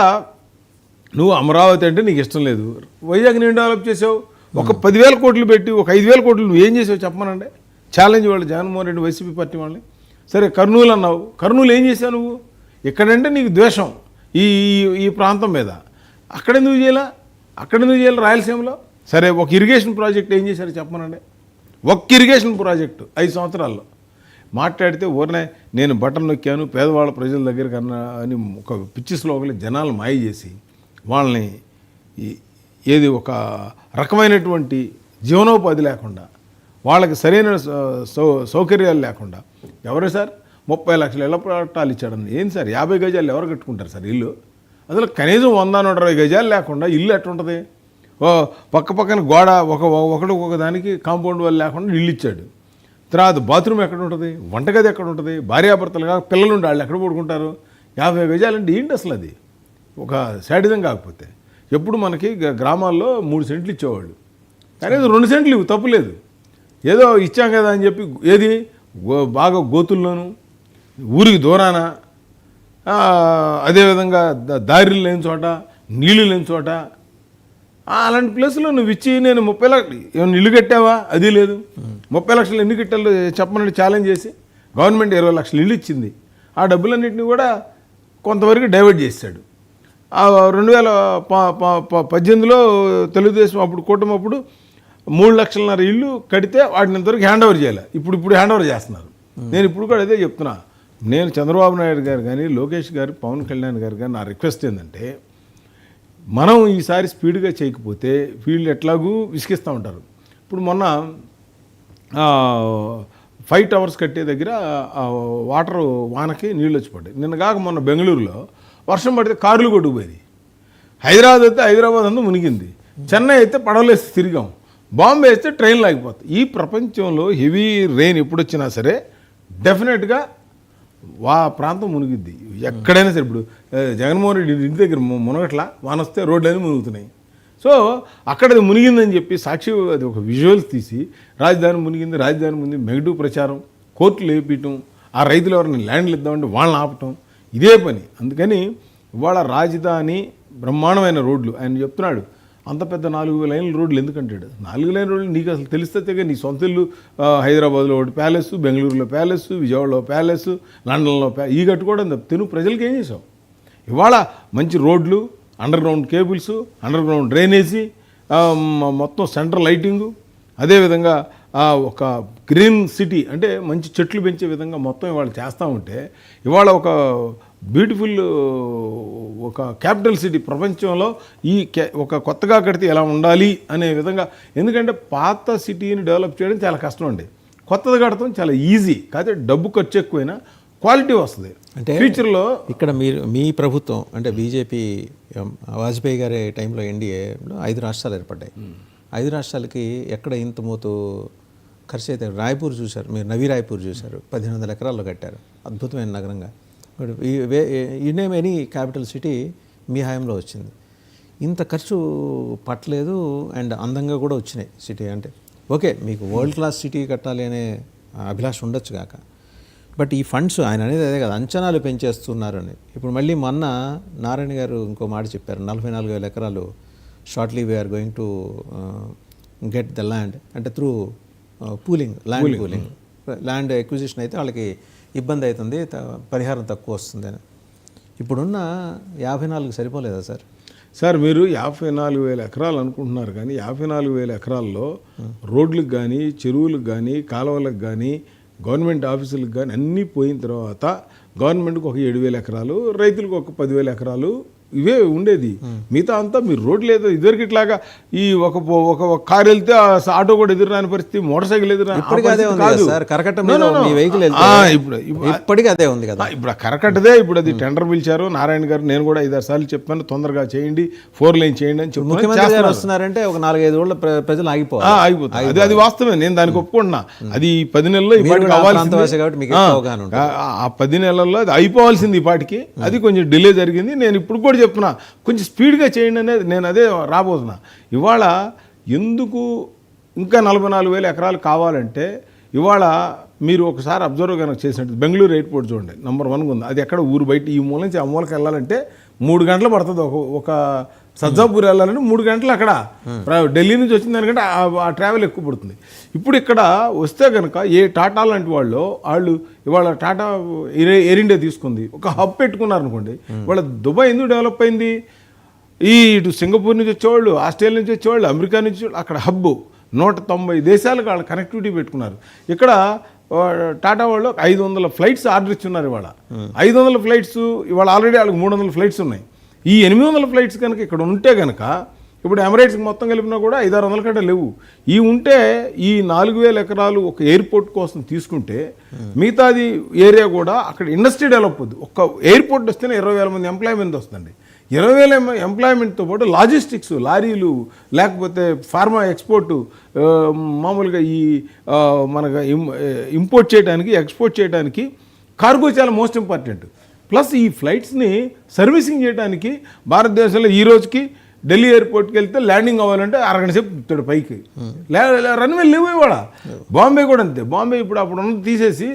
నువ్వు అమరావతి అంటే నీకు ఇష్టం లేదు, వైజాగ్ నేను డెవలప్ చేసావు, ఒక 10,000 కోట్లు పెట్టి ఒక 5,000 కోట్లు నువ్వు ఏం చేసావు చెప్పమనండి. ఛాలెంజ్ వాళ్ళు జగన్మోహన్ రెడ్డి వైసీపీ పార్టీ వాళ్ళని. సరే కర్నూలు అన్నావు, కర్నూలు ఏం చేసావు నువ్వు? ఇక్కడంటే నీకు ద్వేషం ఈ ప్రాంతం మీద, అక్కడెందుకు చేయాలి రాయలసీమలో? సరే ఒక ఇరిగేషన్ ప్రాజెక్ట్ ఏం చేశారు చెప్పమనండి. ఒక్క ఇరిగేషన్ ప్రాజెక్టు 5 సంవత్సరాల్లో మాట్లాడితే ఊరినే నేను బటన్ నొక్కాను పేదవాళ్ళ ప్రజల దగ్గర కన్నా అని ఒక పిచ్చి స్లోగలు జనాలు మాయ చేసి వాళ్ళని ఏది ఒక రకమైనటువంటి జీవనోపాధి లేకుండా వాళ్ళకి సరైన సౌకర్యాలు లేకుండా ఎవరు సార్ 30 లక్షల ఇళ్ల పట్టాలు ఇచ్చాడని. ఏంటి సార్ 50 గజాలు ఎవరు కట్టుకుంటారు సార్ ఇల్లు? అసలు కనీసం 100-120 గజాలు లేకుండా ఇల్లు ఎట్టుంటుంది? పక్కన గోడ ఒక దానికి కాంపౌండ్ వాళ్ళు లేకుండా ఇల్లు ఇచ్చాడు. తర్వాత బాత్రూమ్ ఎక్కడ ఉంటుంది, వంటగది ఎక్కడ ఉంటుంది, భార్యాభర్తలుగా పిల్లలు ఉండి వాళ్ళు ఎక్కడ పడుకుంటారు? 50 గజాలు అంటే ఏంటి అసలు? అది ఒక శాడిజం కాకపోతే. ఎప్పుడు మనకి గ్రామాల్లో 3 సెంట్లు ఇచ్చేవాళ్ళు, కనీసం 2 సెంట్లు ఇవ్వు తప్పులేదు. ఏదో ఇచ్చాం కదా అని చెప్పి ఏది బాగా గోతుల్లోనూ ఊరికి దూరాన అదేవిధంగా దారిలు లేని చోట నీళ్లు లేని చోట అలాంటి ప్లేస్లో నువ్వు ఇచ్చి నేను 30 లక్షలు ఏమైనా ఇల్లు కట్టావా? అది లేదు. 30 లక్షలు ఎన్ని కట్టాలో చెప్పమని ఛాలెంజ్ చేసి గవర్నమెంట్ 20 లక్షలు ఇల్లు ఇచ్చింది. ఆ డబ్బులన్నింటినీ కూడా కొంతవరకు డైవర్ట్ చేశాడు. 2018లో తెలుగుదేశం అప్పుడు కూటమి అప్పుడు 3 లక్షలన్నర ఇల్లు కడితే వాటిని ఇంతవరకు హ్యాండ్ ఓవర్ చేయాలి. ఇప్పుడు హ్యాండ్ ఓవర్ చేస్తున్నారు. నేను ఇప్పుడు కూడా అదే చెప్తున్నా. నేను చంద్రబాబు నాయుడు గారు కానీ లోకేష్ గారు పవన్ కళ్యాణ్ గారు కానీ నా రిక్వెస్ట్ ఏంటంటే, మనం ఈసారి స్పీడ్గా చేయకపోతే వీళ్ళు ఎట్లాగూ విసిగిస్తూ ఉంటారు. ఇప్పుడు మొన్న 5 టవర్స్ కట్టే దగ్గర వాటర్ వానకి నీళ్ళు వచ్చి పడ్డాయి. నిన్న కాక మొన్న బెంగళూరులో వర్షం పడితే కార్లు కొట్టుకుపోయింది. హైదరాబాద్ అంతా మునిగింది. చెన్నై అయితే పడవలేసి తిరిగాం. బాంబే వేస్తే ట్రైన్లు ఆగిపోతాయి. ఈ ప్రపంచంలో హెవీ రెయిన్ ఎప్పుడు వచ్చినా సరే డెఫినెట్గా ప్రాంతం మునిగిద్ది ఎక్కడైనా సరే. ఇప్పుడు జగన్మోహన్ రెడ్డి ఇంటి దగ్గర మునగట్లా వాన వస్తే రోడ్లన్నీ మునుగుతున్నాయి. సో అక్కడ అది మునిగిందని చెప్పి సాక్షి అది ఒక విజువల్స్ తీసి రాజధాని మునిగింది నెగిటివ్ ప్రచారం, కోర్టులు వేపించడం, ఆ రైతులు ఎవరిని ల్యాండ్లు ఇద్దామంటే వాళ్ళని ఆపటం, ఇదే పని. అందుకని ఇవాళ రాజధాని బ్రహ్మాండమైన రోడ్లు ఆయన చెప్తున్నాడు. అంత పెద్ద 4 లైన్ల రోడ్లు ఎందుకంటాడు? 4 లైన్ రోడ్లు నీకు అసలు తెలిస్తే నీ సొంత ఇల్లు హైదరాబాద్లో ఒకటి ప్యాలెస్, బెంగళూరులో ప్యాలెస్, విజయవాడలో ప్యాలెస్, లండన్లో ఈ కట్టుకోవడం తెలుగు ప్రజలకి ఏం చేసావు? ఇవాళ మంచి రోడ్లు, under ground cables, under ground drainage, మొత్తం సెంట్రల్ లైటింగు, అదేవిధంగా ఒక గ్రీన్ సిటీ అంటే మంచి చెట్లు పెంచే విధంగా మొత్తం ఇవాళ చేస్తూ ఉంటే ఇవాళ ఒక బ్యూటిఫుల్ ఒక క్యాపిటల్ సిటీ ప్రపంచంలో ఒక కొత్తగా కడితే ఎలా ఉండాలి అనే విధంగా. ఎందుకంటే పాత సిటీని డెవలప్ చేయడం చాలా కష్టం అండి, కొత్తది కడతాం చాలా ఈజీ. కాకపోతే డబ్బు ఖర్చు ఎక్కువైనా క్వాలిటీ వస్తుంది. అంటే ఫ్యూచర్లో ఇక్కడ మీ ప్రభుత్వం అంటే బీజేపీ వాజ్పేయి గారి టైంలో ఎన్డీఏలో 5 రాష్ట్రాలు ఏర్పడ్డాయి. 5 రాష్ట్రాలకి ఎక్కడ ఇంత మోతు ఖర్చు అయితే రాయ్పూర్ చూశారు మీరు, నవీ రాయ్పూర్ చూశారు, 1,500 ఎకరాల్లో కట్టారు, అద్భుతమైన నగరంగా. You name any capital city మీ హయాంలో వచ్చింది. ఇంత ఖర్చు పట్టలేదు అండ్ అందంగా కూడా వచ్చినాయి సిటీ. అంటే ఓకే మీకు వరల్డ్ క్లాస్ సిటీ కట్టాలి అనే అభిలాష ఉండొచ్చు కాక, బట్ ఈ ఫండ్స్ ఆయన అనేది అదే కదా అంచనాలు పెంచేస్తున్నారు అని. ఇప్పుడు మళ్ళీ మొన్న నారాయణ గారు ఇంకో మాట చెప్పారు, 44,000 ఎకరాలు shortly we are going to get the land అంటే through land pooling. Land acquisition అయితే వాళ్ళకి ఇబ్బంది అవుతుంది, పరిహారం తక్కువ వస్తుంది అని. ఇప్పుడున్న 54 సరిపోలేదా సార్? సార్ మీరు 54,000 ఎకరాలు అనుకుంటున్నారు, కానీ 54,000 ఎకరాల్లో రోడ్లకు కానీ, చెరువులకు కానీ, కాలువలకు కానీ, గవర్నమెంట్ ఆఫీసులకు కానీ అన్నీ పోయిన తర్వాత గవర్నమెంట్కి ఒక 7,000 ఎకరాలు, రైతులకు ఒక 10,000 ఎకరాలు ఇవే ఉండేది. మిగతా అంతా మీరు రోడ్లు ఏదో ఇదివరకు ఇట్లాగా ఈ ఒక కారు వెళ్తే ఆటో కూడా ఎదురు రాని పరిస్థితి, మోటార్ సైకిల్ ఎదురు ఇప్పటికీ అదే ఉంది కదా సార్, కరకట్ట మీద మీ వెహికల్ వెళ్తే ఇప్పటికీ అదే ఉంది కదా. ఇప్పుడు కరకట్టదే. ఇప్పుడు అది టెండర్ పిలిచారు నారాయణ గారు, నేను కూడా 5-6 సార్లు చెప్పాను తొందరగా చేయండి, 4 లైన్ చేయండి అని చెప్పి ముఖ్యమంత్రి గారు వస్తున్నారంటే ఒక 4-5 రోజుల ప్రజలు ఆగిపోతారు. అది వాస్తవమే, నేను దానికి ఒప్పుకుంటున్నా. అది 10 నెలల్లో ఈ పాటికి అవ్వాల్సింది. ఆ 10 నెలల్లో అది అయిపోవాల్సింది ఈ పాటికి. అది కొంచెం డిలే జరిగింది. నేను ఇప్పుడు కూడా చెప్తున్నా కొంచెం స్పీడ్గా చేయండి అనేది, నేను అదే రాబోతున్నా. ఇవాళ ఎందుకు ఇంకా 44,000 ఎకరాలు కావాలంటే, ఇవాళ మీరు ఒకసారి అబ్జర్వ్ కనుక చేసినట్టు బెంగళూరు ఎయిర్పోర్ట్ చూడండి, నెంబర్ 1 ఉంది. అది ఎక్కడ ఊరు బయట ఈ మూల నుంచి ఆ మూలకి వెళ్ళాలంటే 3 గంటలు పడుతుంది. ఒక సజ్జాపూర్ వెళ్ళాలంటే 3 గంటలు అక్కడ. ఢిల్లీ నుంచి వచ్చిన దానికంటే ఆ ట్రావెల్ ఎక్కువ పడుతుంది. ఇప్పుడు ఇక్కడ వస్తే కనుక ఏ టాటా లాంటి వాళ్ళు ఇవాళ టాటా ఎయిర్ ఇండియా తీసుకుంది, ఒక హబ్ పెట్టుకున్నారు అనుకోండి. ఇవాళ దుబాయ్ ఎందుకు డెవలప్ అయింది? ఇటు సింగపూర్ నుంచి వచ్చేవాళ్ళు, ఆస్ట్రేలియా నుంచి వచ్చేవాళ్ళు, అమెరికా నుంచి అక్కడ హబ్ 190 దేశాలకు వాళ్ళు కనెక్టివిటీ పెట్టుకున్నారు. ఇక్కడ టాటా వాళ్ళు 500 ఫ్లైట్స్ ఆర్డర్ ఇచ్చున్నారు. ఇవాళ 500 ఫ్లైట్స్, ఇవాళ ఆల్రెడీ వాళ్ళకి 300 ఫ్లైట్స్ ఉన్నాయి. ఈ 800 ఫ్లైట్స్ కనుక ఇక్కడ ఉంటే కనుక, ఇప్పుడు ఎమిరేట్స్కి మొత్తం కలిపినా కూడా 500-600 కంటే లేవు. ఈ ఉంటే ఈ 4,000 ఎకరాలు ఒక ఎయిర్పోర్ట్ కోసం తీసుకుంటే, మిగతాది ఏరియా కూడా అక్కడ ఇండస్ట్రీ డెవలప్ అవుతుంది. ఒక ఎయిర్పోర్ట్ వస్తేనే 20,000 మంది ఎంప్లాయ్మెంట్ వస్తుంది. 20,000 ఎంప్లాయ్మెంట్తో పాటు లాజిస్టిక్స్, లారీలు, లేకపోతే ఫార్మా ఎక్స్పోర్టు, మామూలుగా ఈ మనకు ఇంపోర్ట్ చేయడానికి, ఎక్స్పోర్ట్ చేయడానికి కార్గో చాలా మోస్ట్ ఇంపార్టెంట్. ప్లస్ ఈ ఫ్లైట్స్ని సర్వీసింగ్ చేయడానికి భారతదేశంలో ఈ రోజుకి ఢిల్లీ ఎయిర్పోర్ట్కి వెళ్తే ల్యాండింగ్ అవ్వాలంటే 1 గంట సేపు తిప్పుతాడు పైకి. రన్వే లేవు ఇవాళ. బాంబే కూడా అంతే. బాంబే ఇప్పుడు అప్పుడు ఉన్నది తీసేసి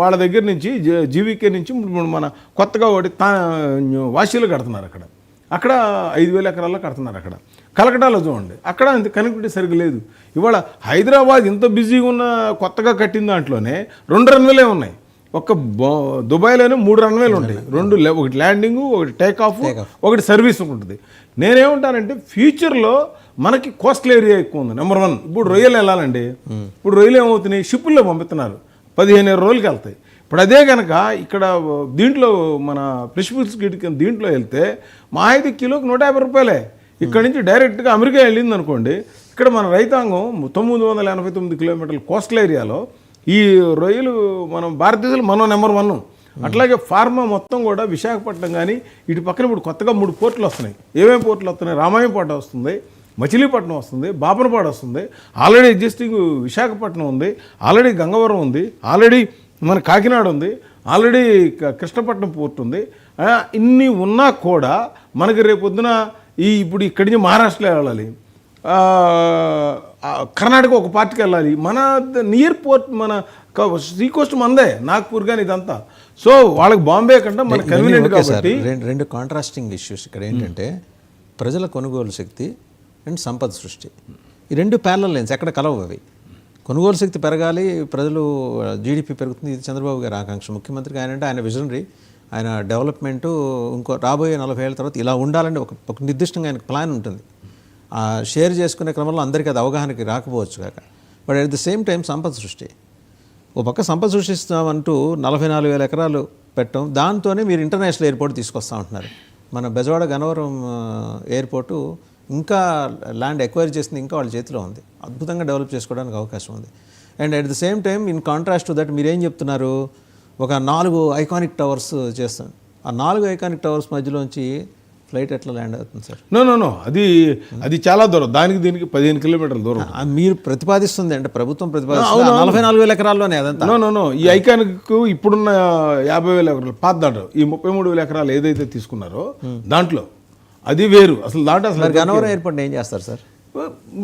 వాళ్ళ దగ్గర నుంచి జీవీకే నుంచి మన కొత్తగా ఒకటి వాషీలు కడుతున్నారు. అక్కడ 5,000 ఎకరాల్లో కడుతున్నారు. అక్కడ కలకటాలో చూడండి, అక్కడ అంత కనెక్టివిటీ సరిగ్గా లేదు. ఇవాళ హైదరాబాద్ ఇంత బిజీగా ఉన్న కొత్తగా కట్టిన దాంట్లోనే 2 రన్వేలే ఉన్నాయి. ఒక దుబాయ్లోనే 3 రన్వేలు ఉంటాయి. 2, ఒకటి ల్యాండింగు, ఒకటి టేక్ ఆఫ్, ఒకటి సర్వీస్ ఉంటుంది. నేనేమంటానంటే ఫ్యూచర్లో మనకి కోస్టల్ ఏరియా ఎక్కువ ఉంది, నెంబర్ 1. ఇప్పుడు రొయ్యలు వెళ్ళాలండి, ఇప్పుడు రొయ్యలు ఏమవుతున్నాయి, షిప్పుల్లో పంపిస్తున్నారు, 15 రోజులకి వెళ్తాయి. ఇప్పుడు అదే కనుక ఇక్కడ దీంట్లో మన ప్రిషిబుల్స్ దీంట్లో వెళ్తే మా 5 కిలోకి 150 రూపాయలే. ఇక్కడ నుంచి డైరెక్ట్గా అమెరికా వెళ్ళింది అనుకోండి. ఇక్కడ మన రైతాంగం 989 కిలోమీటర్ల కోస్టల్ ఏరియాలో ఈ రొయ్యలు మనం భారతదేశంలో మనం నెంబర్ 1. అట్లాగే ఫార్మా మొత్తం కూడా విశాఖపట్నం కానీ ఇటు పక్కన ఇప్పుడు కొత్తగా 3 పోర్టులు వస్తున్నాయి. ఏమేమి పోర్టులు వస్తున్నాయి? రామాయంపేట వస్తుంది, మచిలీపట్నం వస్తుంది, బాపనపాడు వస్తుంది, ఆల్రెడీ ఎగ్జిస్టింగ్ విశాఖపట్నం ఉంది, ఆల్రెడీ గంగవరం ఉంది, ఆల్రెడీ మన కాకినాడ ఉంది, ఆల్రెడీ కృష్ణపట్నం పోర్ట్ ఉంది. ఇన్ని ఉన్నా కూడా మనకి రేపొద్దున ఇప్పుడు ఇక్కడి నుంచి మహారాష్ట్రలో వెళ్ళాలి, కర్ణాటక ఒక పార్టీకి వెళ్ళాలి. మన నియర్ పోర్ట్ మన సీ కోస్ట్ మందే, నాగ్పూర్ కానీ ఇదంతా. సో వాళ్ళకి బాంబే కంటే మన కన్వీనియంట్ కాబట్టి. రెండు కాంట్రాస్టింగ్ ఇష్యూస్ ఇక్కడ ఏంటంటే ప్రజల కొనుగోలు శక్తి అండ్ సంపద సృష్టి. ఈ 2 ప్యారలల్ లైన్స్ ఎక్కడ కలవు. అవి కొనుగోలు శక్తి పెరగాలి, ప్రజలు జీడిపి పెరుగుతుంది. ఇది చంద్రబాబు గారి ఆకాంక్ష. ముఖ్యమంత్రికి ఆయన విజనరీ, ఆయన డెవలప్మెంటు ఇంకో రాబోయే 40 ఏళ్ళ తర్వాత ఇలా ఉండాలంటే ఒక నిర్దిష్టంగా ఆయనకు ప్లాన్ ఉంటుంది. షేర్ చేసుకునే క్రమంలో అందరికీ అది అవగాహనకి రాకపోవచ్చు కాక. But at the same time సంపద సృష్టి, ఓ పక్క సంపద సృష్టిస్తామంటూ 44,000 ఎకరాలు పెట్టడం, దాంతోనే మీరు ఇంటర్నేషనల్ ఎయిర్పోర్ట్ తీసుకొస్తా ఉంటున్నారు. మన బెజవాడ గన్నవరం ఎయిర్పోర్టు ఇంకా ల్యాండ్ ఎక్వైర్ చేసింది ఇంకా వాళ్ళ చేతిలో ఉంది. అద్భుతంగా డెవలప్ చేసుకోవడానికి అవకాశం ఉంది. And at the same time in contrast to that మీరేం చెప్తున్నారు, ఒక 4 ఐకానిక్ టవర్స్ చేస్తాను. ఆ 4 ఐకానిక్ టవర్స్ మధ్యలోంచి ఫ్లైట్ ఎట్లా ల్యాండ్ అవుతుంది సార్? నో అది చాలా దూరం, దానికి దీనికి 15 కిలోమీటర్ల దూరం. మీరు ప్రతిపాదిస్తుంది అంటే ప్రభుత్వం ప్రతిపాదిస్తుంది 44,000 ఎకరాల్లోనే అదంతా. నో ఈ ఐకానిక్ ఇప్పుడున్న 50,000 ఎకరాలు పాత దాంట్లో ఈ 33,000 ఎకరాలు ఏదైతే తీసుకున్నారో దాంట్లో అది వేరు. అసలు దాంట్లో అసలు గన్నవరం ఎయిర్పోర్ట్ ఏం చేస్తారు సార్?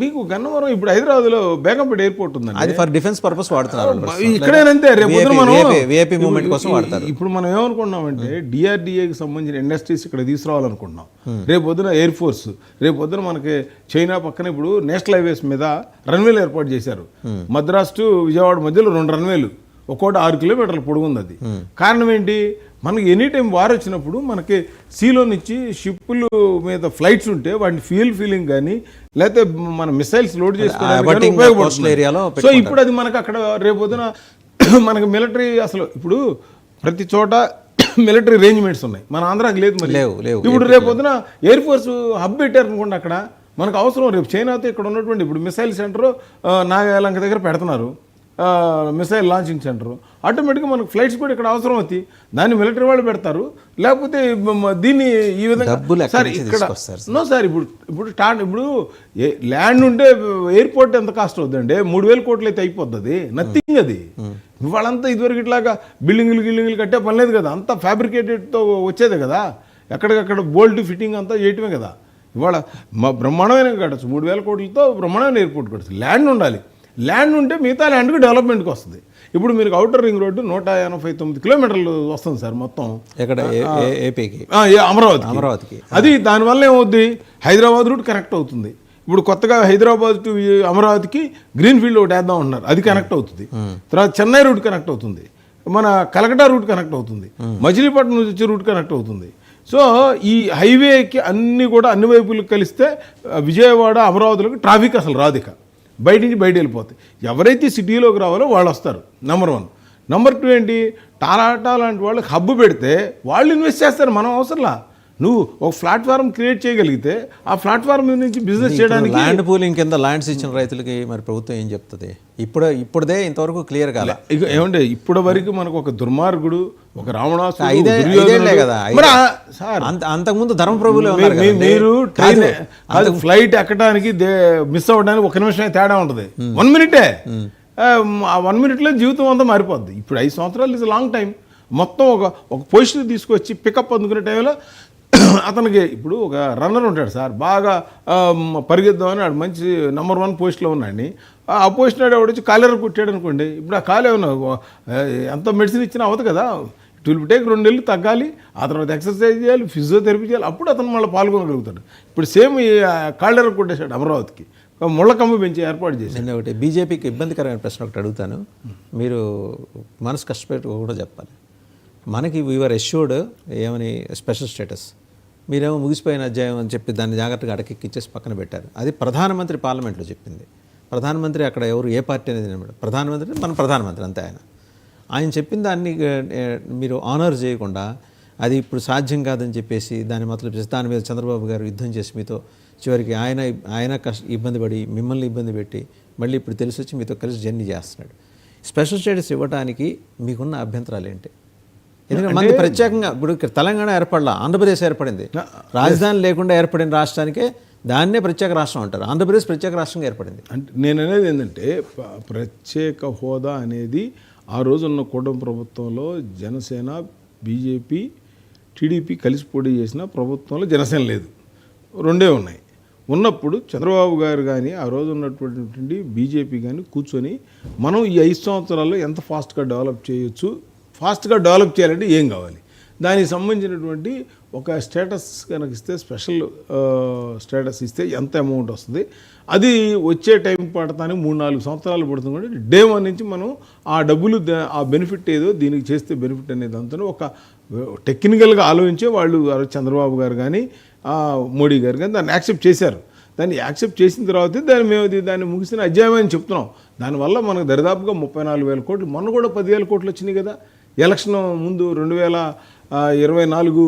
మీకు గన్నవరం ఇప్పుడు హైదరాబాద్లో బేగంపేట ఎయిర్పోర్ట్ ఉందండి, అది ఫర్ డిఫెన్స్ పర్పస్ వాడుతున్నారు. ఇక్కడేనంతే. రేపు మనం విఐపి మూవ్మెంట్ కోసం వాడతారు. ఇప్పుడు మనం ఏమనుకుంటున్నామంటే డిఆర్డిఏకి సంబంధించిన ఇండస్ట్రీస్ ఇక్కడ తీసుకురావాలనుకుంటున్నాం. రేపు పొద్దున ఎయిర్ ఫోర్స్, రేపు పొద్దున మనకి చైనా పక్కన ఇప్పుడు నేషనల్ హైవేస్ మీద రన్వేలు ఏర్పాటు చేశారు. మద్రాస్ టు విజయవాడ మధ్యలో 2 రన్వేలు, ఒక్కోటి 6 కిలోమీటర్ల పొడుగుంది. అది కారణం ఏంటి, మనకి ఎనీ టైం వార్ వచ్చినప్పుడు మనకి సీలో నుంచి షిప్పుల మీద ఫ్లైట్స్ ఉంటే వాటిని ఫీలింగ్ కానీ లేకపోతే మన మిసైల్స్ లోడ్ చేసుకోవడానికి ఉపయోగపడుతుంది. సో ఇప్పుడు అది మనకు అక్కడ రేపొద్దున మనకి మిలిటరీ అసలు ఇప్పుడు ప్రతి చోట మిలిటరీ అరేంజ్మెంట్స్ ఉన్నాయి, మన ఆంధ్రాకి లేదు మరి. లేవు. ఇప్పుడు రేపు పొద్దున ఎయిర్ ఫోర్స్ హబ్ పెట్టారు అనుకోండి, అక్కడ మనకు అవసరం. రేపు చైనాతో ఇక్కడ ఉన్నటువంటి ఇప్పుడు మిసైల్ సెంటర్ నాగాలంక దగ్గర పెడుతున్నారు, మిసైల్ లాంచింగ్ సెంటర్. ఆటోమేటిక్గా మనకు ఫ్లైట్స్ కూడా ఇక్కడ అవసరం అవుతాయి, దాన్ని మిలిటరీ వాళ్ళు పెడతారు. లేకపోతే దీన్ని ఈ విధంగా సార్ ఇక్కడ సార్ ఇప్పుడు ల్యాండ్ ఉంటే ఎయిర్పోర్ట్ ఎంత కాస్ట్ అవుతుందండి? 3,000 కోట్లు అయితే అయిపోతుంది, నథింగ్ అది. వాళ్ళంతా ఇదివరకు ఇట్లాగా బిల్డింగ్లు కట్టే పని లేదు కదా, అంతా ఫ్యాబ్రికేటెడ్తో వచ్చేదే కదా, ఎక్కడికక్కడ బోల్ట్ ఫిట్టింగ్ అంతా చేయటమే కదా. ఇవాళ బ్రహ్మాండమైన కట్టచ్చు, 3,000 కోట్లతో బ్రహ్మాండమైన ఎయిర్పోర్ట్ కట్టచ్చు. ల్యాండ్ ఉండాలి, ల్యాండ్ ఉంటే మిగతా ల్యాండ్కి డెవలప్మెంట్కి వస్తుంది. ఇప్పుడు మీరు ఔటర్ రింగ్ రోడ్డు 189 కిలోమీటర్లు వస్తుంది సార్ మొత్తం. ఎక్కడ? ఏపీకి, అమరావతికి. అది దానివల్ల ఏమవుద్ది, హైదరాబాద్ రూట్ కనెక్ట్ అవుతుంది. ఇప్పుడు కొత్తగా హైదరాబాద్ టు అమరావతికి గ్రీన్ ఫీల్డ్ ఒకటి వేద్దాం ఉన్నారు, అది కనెక్ట్ అవుతుంది. తర్వాత చెన్నై రూట్ కనెక్ట్ అవుతుంది, మన కలకటా రూట్ కనెక్ట్ అవుతుంది, మచిలీపట్నం నుంచి వచ్చే రూట్ కనెక్ట్ అవుతుంది. సో ఈ హైవేకి అన్ని వైపులకు కలిస్తే విజయవాడ అమరావతిలోకి ట్రాఫిక్ అసలు రాదు, ఇక బయట నుంచి బయట వెళ్ళిపోతాయి. ఎవరైతే సిటీలోకి రావాలో వాళ్ళు వస్తారు, నెంబర్ 1. నెంబర్ 2 ఏంటి, టాటా లాంటి వాళ్ళకి హబ్ పెడితే వాళ్ళు ఇన్వెస్ట్ చేస్తారు, మనం అవసరంలా. నువ్వు ఒక ప్లాట్ఫామ్ క్రియేట్ చేయగలిగితే ఆ ప్లాట్ఫామ్ నుంచి బిజినెస్ చేయడానికి. ల్యాండ్ పూలింగ్ కింద ల్యాండ్స్ ఇచ్చిన రైతులకి మరి ప్రభుత్వం ఏం చెప్తుంది? ఇప్పుడే ఇంతవరకు క్లియర్ కాలే. ఇక ఏమంటే ఇప్పటి వరకు మనకు ఒక దుర్మార్గుడు, ఒక రావణాసురుడు కదా సార్. అంతకుముందు ధర్మప్రభులే మీరు ట్రైన్ ఫ్లైట్ ఎక్కడానికి మిస్ అవ్వడానికి 1 నిమిషమే తేడా ఉంటుంది, 1 మినిటే. ఆ 1 మినిట్లో జీవితం అంతా మారిపోద్ది. ఇప్పుడు 5 సంవత్సరాలు ఇస్ లాంగ్ టైం. మొత్తం ఒక పొజిషన్ తీసుకొచ్చి పికప్ అందుకునే టైంలో అతనికి ఇప్పుడు ఒక రన్నర్ ఉంటాడు సార్, బాగా పరిగెద్దామని ఆడు మంచి నెంబర్ 1 పోస్ట్లో ఉన్నాడు. ఆ పోస్ట్ నాడు ఆవిడ వచ్చి కాలేర కొట్టాడు అనుకోండి, ఇప్పుడు ఆ కాలు ఏమన్నా ఎంత మెడిసిన్ ఇచ్చినా అవ్వదు కదా. ఇట్ విల్ టేక్ 2 నెలలు తగ్గాలి, ఆ తర్వాత ఎక్సర్సైజ్ చేయాలి, ఫిజియోథెరపీ చేయాలి, అప్పుడు అతను మళ్ళీ పాల్గొనగలుగుతాడు. ఇప్పుడు సేమ్ ఈ కాలేర కొట్టేశాడు అమరావతికి, ముళ్ళకమ్మ పెంచి ఏర్పాటు చేసి. నేను ఒకటి బీజేపీకి ఇబ్బందికరమైన ప్రశ్న ఒకటి అడుగుతాను, మీరు మనసు కష్టపెట్టి కూడా చెప్పాలి. మనకి వీఆర్ ఎష్యూర్డ్ ఏమని స్పెషల్ స్టేటస్, మీరేమో ముగిసిపోయిన అధ్యాయం అని చెప్పి దాన్ని జాగ్రత్తగా అడకెక్కిచ్చేసి పక్కన పెట్టారు. అది ప్రధానమంత్రి పార్లమెంట్లో చెప్పింది. ప్రధానమంత్రి అక్కడ ఎవరు ఏ పార్టీ అనేది నిలబడదు, ప్రధానమంత్రి మన ప్రధానమంత్రి అంతే. ఆయన చెప్పిన దాన్ని మీరు ఆనర్ చేయకుండా అది ఇప్పుడు సాధ్యం కాదని చెప్పేసి దాన్ని మతలబు చేసి దాని మీద చంద్రబాబు గారు యుద్ధం చేసి మీతో చివరికి ఆయన ఇబ్బంది పడి మిమ్మల్ని ఇబ్బంది పెట్టి మళ్ళీ ఇప్పుడు తెలిసి వచ్చి మీతో కలిసి జర్నీ చేస్తున్నాడు. స్పెషల్ స్టేటస్ ఇవ్వడానికి మీకున్న అభ్యంతరాలు ఏంటి? ఎందుకంటే మంది ప్రత్యేకంగా ఇప్పుడు తెలంగాణ ఏర్పడలా, ఆంధ్రప్రదేశ్ ఏర్పడింది. రాజధాని లేకుండా ఏర్పడిన రాష్ట్రానికే దాన్నే ప్రత్యేక రాష్ట్రం అంటారు. ఆంధ్రప్రదేశ్ ప్రత్యేక రాష్ట్రంగా ఏర్పడింది. అంటే నేను అనేది ఏంటంటే ప్రత్యేక హోదా అనేది ఆ రోజు ఉన్న కూటమి ప్రభుత్వంలో జనసేన, బీజేపీ, టీడీపీ కలిసి పోటీ చేసిన ప్రభుత్వంలో జనసేన లేదు, 2 ఉన్నాయి. ఉన్నప్పుడు చంద్రబాబు గారు కానీ ఆ రోజు ఉన్నటువంటి బీజేపీ కానీ కూర్చొని మనం ఈ 5 సంవత్సరాల్లో ఎంత ఫాస్ట్గా డెవలప్ చేయొచ్చు, ఫాస్ట్గా డెవలప్ చేయాలంటే ఏం కావాలి, దానికి సంబంధించినటువంటి ఒక స్టేటస్ కనుక ఇస్తే, స్పెషల్ స్టేటస్ ఇస్తే ఎంత అమౌంట్ వస్తుంది, అది వచ్చే టైం పడతానికి 3-4 సంవత్సరాలు పడుతుంది. కాబట్టి డే 1 నుంచి మనం ఆ డబ్బులు ఆ బెనిఫిట్ ఏదో దీనికి చేస్తే బెనిఫిట్ అనేది అంతా ఒక టెక్నికల్గా ఆలోచించే వాళ్ళు చంద్రబాబు గారు కానీ మోడీ గారు కానీ దాన్ని యాక్సెప్ట్ చేశారు. దాన్ని యాక్సెప్ట్ చేసిన తర్వాత దాన్ని ముగిసిన అధ్యాయం అని చెప్తున్నాం. దానివల్ల మనకు దరిదాపుగా 34,000 కోట్లు, మొన్న కూడా 10,000 కోట్లు వచ్చినాయి కదా. ఎలక్షన్ ముందు 2024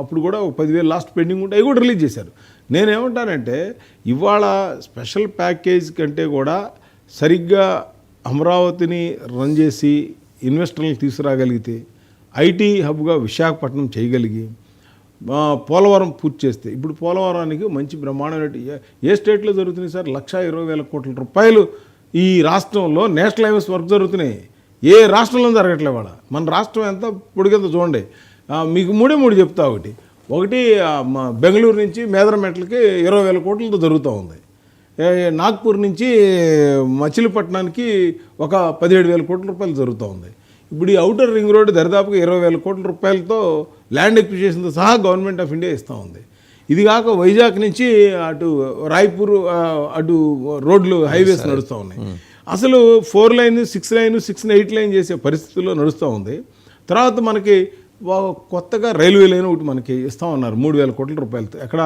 అప్పుడు కూడా 10,000 లాస్ట్ పెండింగ్ ఉంటే అవి కూడా రిలీజ్ చేశారు. నేనేమంటానంటే ఇవాళ స్పెషల్ ప్యాకేజ్ కంటే కూడా సరిగ్గా అమరావతిని రన్ చేసి ఇన్వెస్టర్లను తీసుకురాగలిగితే, ఐటీ హబ్గా విశాఖపట్నం చేయగలిగి, పోలవరం పూర్తి చేస్తే, ఇప్పుడు పోలవరానికి మంచి బ్రహ్మాండమైన ఏ స్టేట్లో జరుగుతున్నాయి సార్, 1,20,000 కోట్ల రూపాయలు ఈ రాష్ట్రంలో నేషనల్ హైవేస్ వర్క్ జరుగుతున్నాయి. ఏ రాష్ట్రంలో జరగట్లే వాళ్ళ. మన రాష్ట్రం ఎంత పొడిగెంత చూడండి. మీకు 3 చెప్తా. ఒకటి బెంగళూరు నుంచి మేదరమెట్లకి 20,000 కోట్లతో జరుగుతూ ఉంది. నాగ్పూర్ నుంచి మచిలీపట్నానికి ఒక 17,000 కోట్ల రూపాయలు జరుగుతూ ఉంది. ఇప్పుడు ఈ ఔటర్ రింగ్ రోడ్డు దరిదాపుగా 20,000 కోట్ల రూపాయలతో ల్యాండ్ ఎక్విజిషన్తో సహా గవర్నమెంట్ ఆఫ్ ఇండియా ఇస్తూ ఉంది. ఇది కాక వైజాగ్ నుంచి అటు రాయ్పూర్ అటు రోడ్లు హైవేస్ నడుస్తూ ఉన్నాయి. అసలు 4 లైన్ 6 లైన్ 6 8 లైన్ చేసే పరిస్థితుల్లో నడుస్తూ ఉంది. తర్వాత మనకి కొత్తగా రైల్వే లైన్ ఒకటి మనకి ఇస్తూ ఉన్నారు 3,000 కోట్ల రూపాయలతో, ఎక్కడ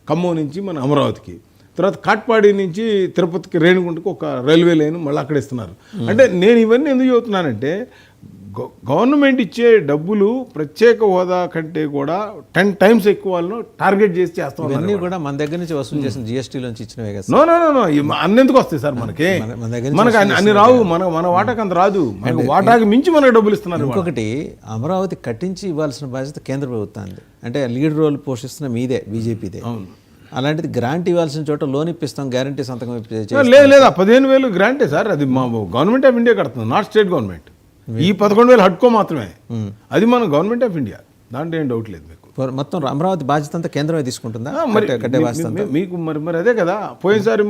ఖమ్మం నుంచి మన అమరావతికి. తర్వాత కాట్పాడి నుంచి తిరుపతికి రేణిగుంటకు ఒక రైల్వే లైన్ మళ్ళీ అక్కడ ఇస్తున్నారు. అంటే నేను ఇవన్నీ ఎందుకు చెబుతున్నానంటే గవర్నమెంట్ ఇచ్చే డబ్బులు ప్రత్యేక హోదా కంటే కూడా 10 times ఎక్కువ వాళ్ళను టార్గెట్ చేసి చేస్తాం. ఇవన్నీ కూడా మన దగ్గర నుంచి వసూలు చేసిన జిఎస్టీలోంచి ఇచ్చినవే కదా. నో అన్నెందుకు వస్తాయి సార్ మనకి? మన దగ్గర మనకు అన్ని రావు. మన వాటాకి అంత రాదు. మనకు వాటాకి మించి మనకు డబ్బులు ఇస్తున్నారు. ఇంకొకటి, అమరావతి కట్టించి ఇవ్వాల్సిన బాధ్యత కేంద్ర ప్రభుత్వానికి, అంటే లీడ్ రోల్ పోషిస్తున్న మీదే, బీజేపీదే. అలాంటిది గ్రాంట్ ఇవ్వాల్సిన చోట లోన్ ఇప్పిస్తాం, గ్యారంటీ సంతకం లేదా 15,000 గ్రాంటే సార్. అది మా గవర్నమెంట్ ఆఫ్ ఇండియా కడుతుంది, నాట్ స్టేట్ గవర్నమెంట్. ఈ 11,000 హడ్కో మాత్రమే, అది మన గవర్నమెంట్ ఆఫ్ ఇండియా. దాంట్లో ఏం డౌట్ లేదు మీకు. మొత్తం అమరావతి బాధ్యత అంతా కేంద్రమే తీసుకుంటుందా? కట్టే బాధ్యత అంతా మీకు మరి అదే కదా. పోయినసారి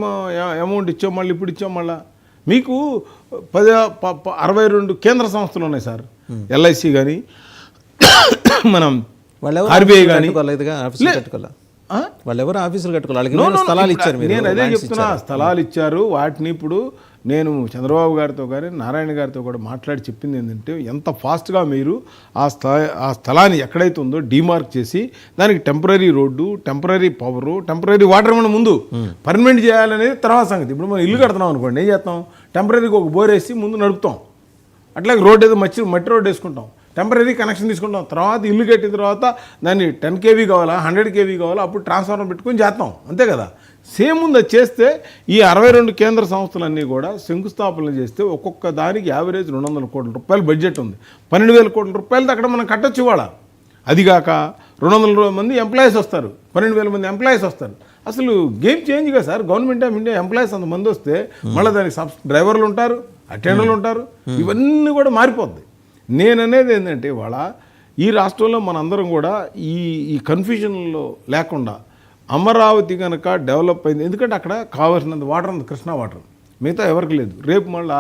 అమౌంట్ ఇచ్చాం, మళ్ళీ ఇప్పుడు ఇచ్చాం. మళ్ళీ మీకు 62 కేంద్ర సంస్థలు ఉన్నాయి సార్. ఎల్ఐసి కానీ, మనం ఆర్బీఐ కానీ. వాళ్ళు ఎవరు ఆఫీసులు కట్టుకోవాలి, స్థలాలు ఇచ్చారు. నేను అదే చెప్తున్నా, స్థలాలు ఇచ్చారు. వాటిని ఇప్పుడు నేను చంద్రబాబు గారితో కానీ నారాయణ గారితో కూడా మాట్లాడి చెప్పింది ఏంటంటే, ఎంత ఫాస్ట్గా మీరు ఆ స్థలాన్ని ఎక్కడైతే ఉందో డిమార్క్ చేసి దానికి temporary road, temporary power, temporary water మనం ముందు పర్మనెంట్ చేయాలనేది తర్వాత సంగతి. ఇప్పుడు మనం ఇల్లు కడుతున్నాం అనుకోండి, ఏం చేస్తాం? టెంపరీకి ఒక బోర్ వేసి ముందు నడుపుతాం. అట్లాగే రోడ్ ఏదో మట్టి రోడ్ వేసుకుంటాం, టెంపరీ కనెక్షన్ తీసుకుంటాం. తర్వాత ఇల్లు కట్టిన తర్వాత దాన్ని 10 kV కావాలా, 100 kV కావాలా, అప్పుడు ట్రాన్స్ఫార్మర్ పెట్టుకొని చేస్తాం. అంతే కదా. సేమ్ ఉంది. అది చేస్తే ఈ 62 కేంద్ర సంస్థలన్నీ కూడా శంకుస్థాపనలు చేస్తే ఒక్కొక్క దానికి యావరేజ్ 200 కోట్ల రూపాయలు బడ్జెట్ ఉంది. 12,000 కోట్ల రూపాయలతో అక్కడ మనం కట్టొచ్చు ఇవాళ. అదిగాక 200 మంది ఎంప్లాయీస్ వస్తారు, 12,000 మంది ఎంప్లాయీస్ వస్తారు. అసలు గేమ్ చేంజ్గా sir. Government of India employees అంతమంది వస్తే మళ్ళీ దానికి డ్రైవర్లు ఉంటారు, అటెండర్లు ఉంటారు, ఇవన్నీ కూడా మారిపోద్ది. నేననేది ఏంటంటే, ఇవాళ ఈ రాష్ట్రంలో మనందరం కూడా ఈ కన్ఫ్యూజన్లో లేకుండా అమరావతి కనుక డెవలప్ అయింది. ఎందుకంటే అక్కడ కావాల్సినంత వాటర్ ఉంది, కృష్ణా వాటర్, మిగతా ఎవరికి లేదు. రేపు మళ్ళా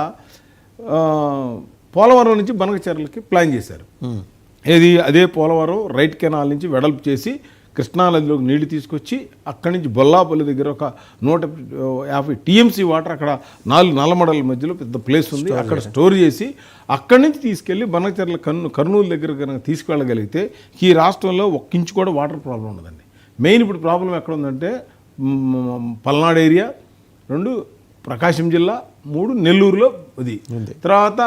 పోలవరం నుంచి బనకచెర్లకి ప్లాన్ చేశారు. ఏది అదే పోలవరం రైట్ కెనాల్ నుంచి వెడల్పు చేసి కృష్ణా నదిలోకి నీళ్లు తీసుకొచ్చి అక్కడి నుంచి బొల్లాపల్లి దగ్గర ఒక 150 TMC వాటర్, అక్కడ 4 నల్లమడల మధ్యలో పెద్ద ప్లేస్ ఉంది, అక్కడ స్టోర్ చేసి అక్కడి నుంచి తీసుకెళ్ళి బనకచెర్ల కర్నూలు దగ్గర కనుక తీసుకెళ్ళగలిగితే ఈ రాష్ట్రంలో 1 ఇంచు కూడా వాటర్ ప్రాబ్లం ఉండదండి. మెయిన్ ఇప్పుడు ప్రాబ్లం ఎక్కడ ఉందంటే, పల్నాడు ఏరియా, 2 ప్రకాశం జిల్లా, 3 నెల్లూరులో ఇది. తర్వాత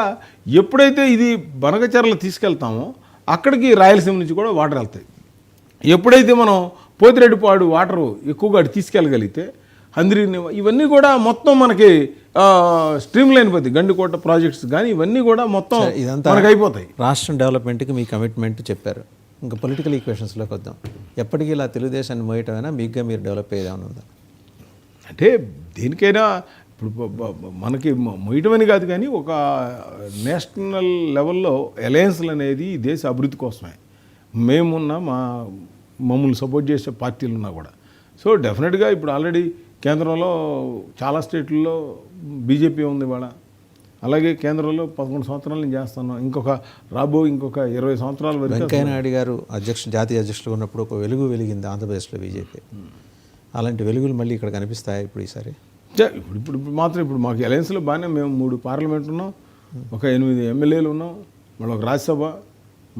ఎప్పుడైతే ఇది బనకచెర్ల తీసుకెళ్తామో అక్కడికి రాయలసీమ నుంచి కూడా వాటర్ వెళ్తాయి. ఎప్పుడైతే మనం పోతిరెడ్డిపాడు వాటరు ఎక్కువగా తీసుకెళ్ళగలిగితే ఇవన్నీ కూడా మొత్తం మనకి స్ట్రీమ్ లైన్ పోతాయి. గండికోట ప్రాజెక్ట్స్ కానీ ఇవన్నీ కూడా మొత్తం మనకు అయిపోతాయి. రాష్ట్రం డెవలప్మెంట్కి మీ కమిట్మెంట్ చెప్పారు. ఇంకా పొలిటికల్ ఈక్వేషన్స్లోకి వద్దాం. ఎప్పటికీ ఇలా తెలుగుదేశాన్ని మోయటమైనా మీకుగా మీరు డెవలప్ అయ్యేదేమన్నా ఉందా? అంటే దేనికైనా ఇప్పుడు మనకి మొయ్యటమని కాదు, కానీ ఒక నేషనల్ లెవెల్లో అలయన్స్లు అనేది దేశ అభివృద్ధి కోసమే. మేమున్నా మమ్మల్ని సపోర్ట్ చేసే పార్టీలు ఉన్నా కూడా. సో డెఫినెట్గా ఇప్పుడు ఆల్రెడీ కేంద్రంలో చాలా స్టేట్లలో బీజేపీ ఉంది ఇవాళ. అలాగే కేంద్రంలో 11 సంవత్సరాలు నేను చేస్తున్నాను. ఇంకొక 20 సంవత్సరాల వరకు. వెంకయ్య నాయుడు గారు జాతీయ అధ్యక్షులు ఉన్నప్పుడు ఒక వెలుగు వెలిగింది ఆంధ్రప్రదేశ్లో బీజేపీ. అలాంటి వెలుగులు మళ్ళీ ఇక్కడ కనిపిస్తాయి ఇప్పుడు ఈసారి? ఇప్పుడు మాత్రం ఇప్పుడు మాకు అలయన్స్లో బాగానే మేము 3 పార్లమెంట్ ఉన్నాం, ఒక 8 ఎమ్మెల్యేలు ఉన్నాం, మళ్ళీ ఒక రాజ్యసభ,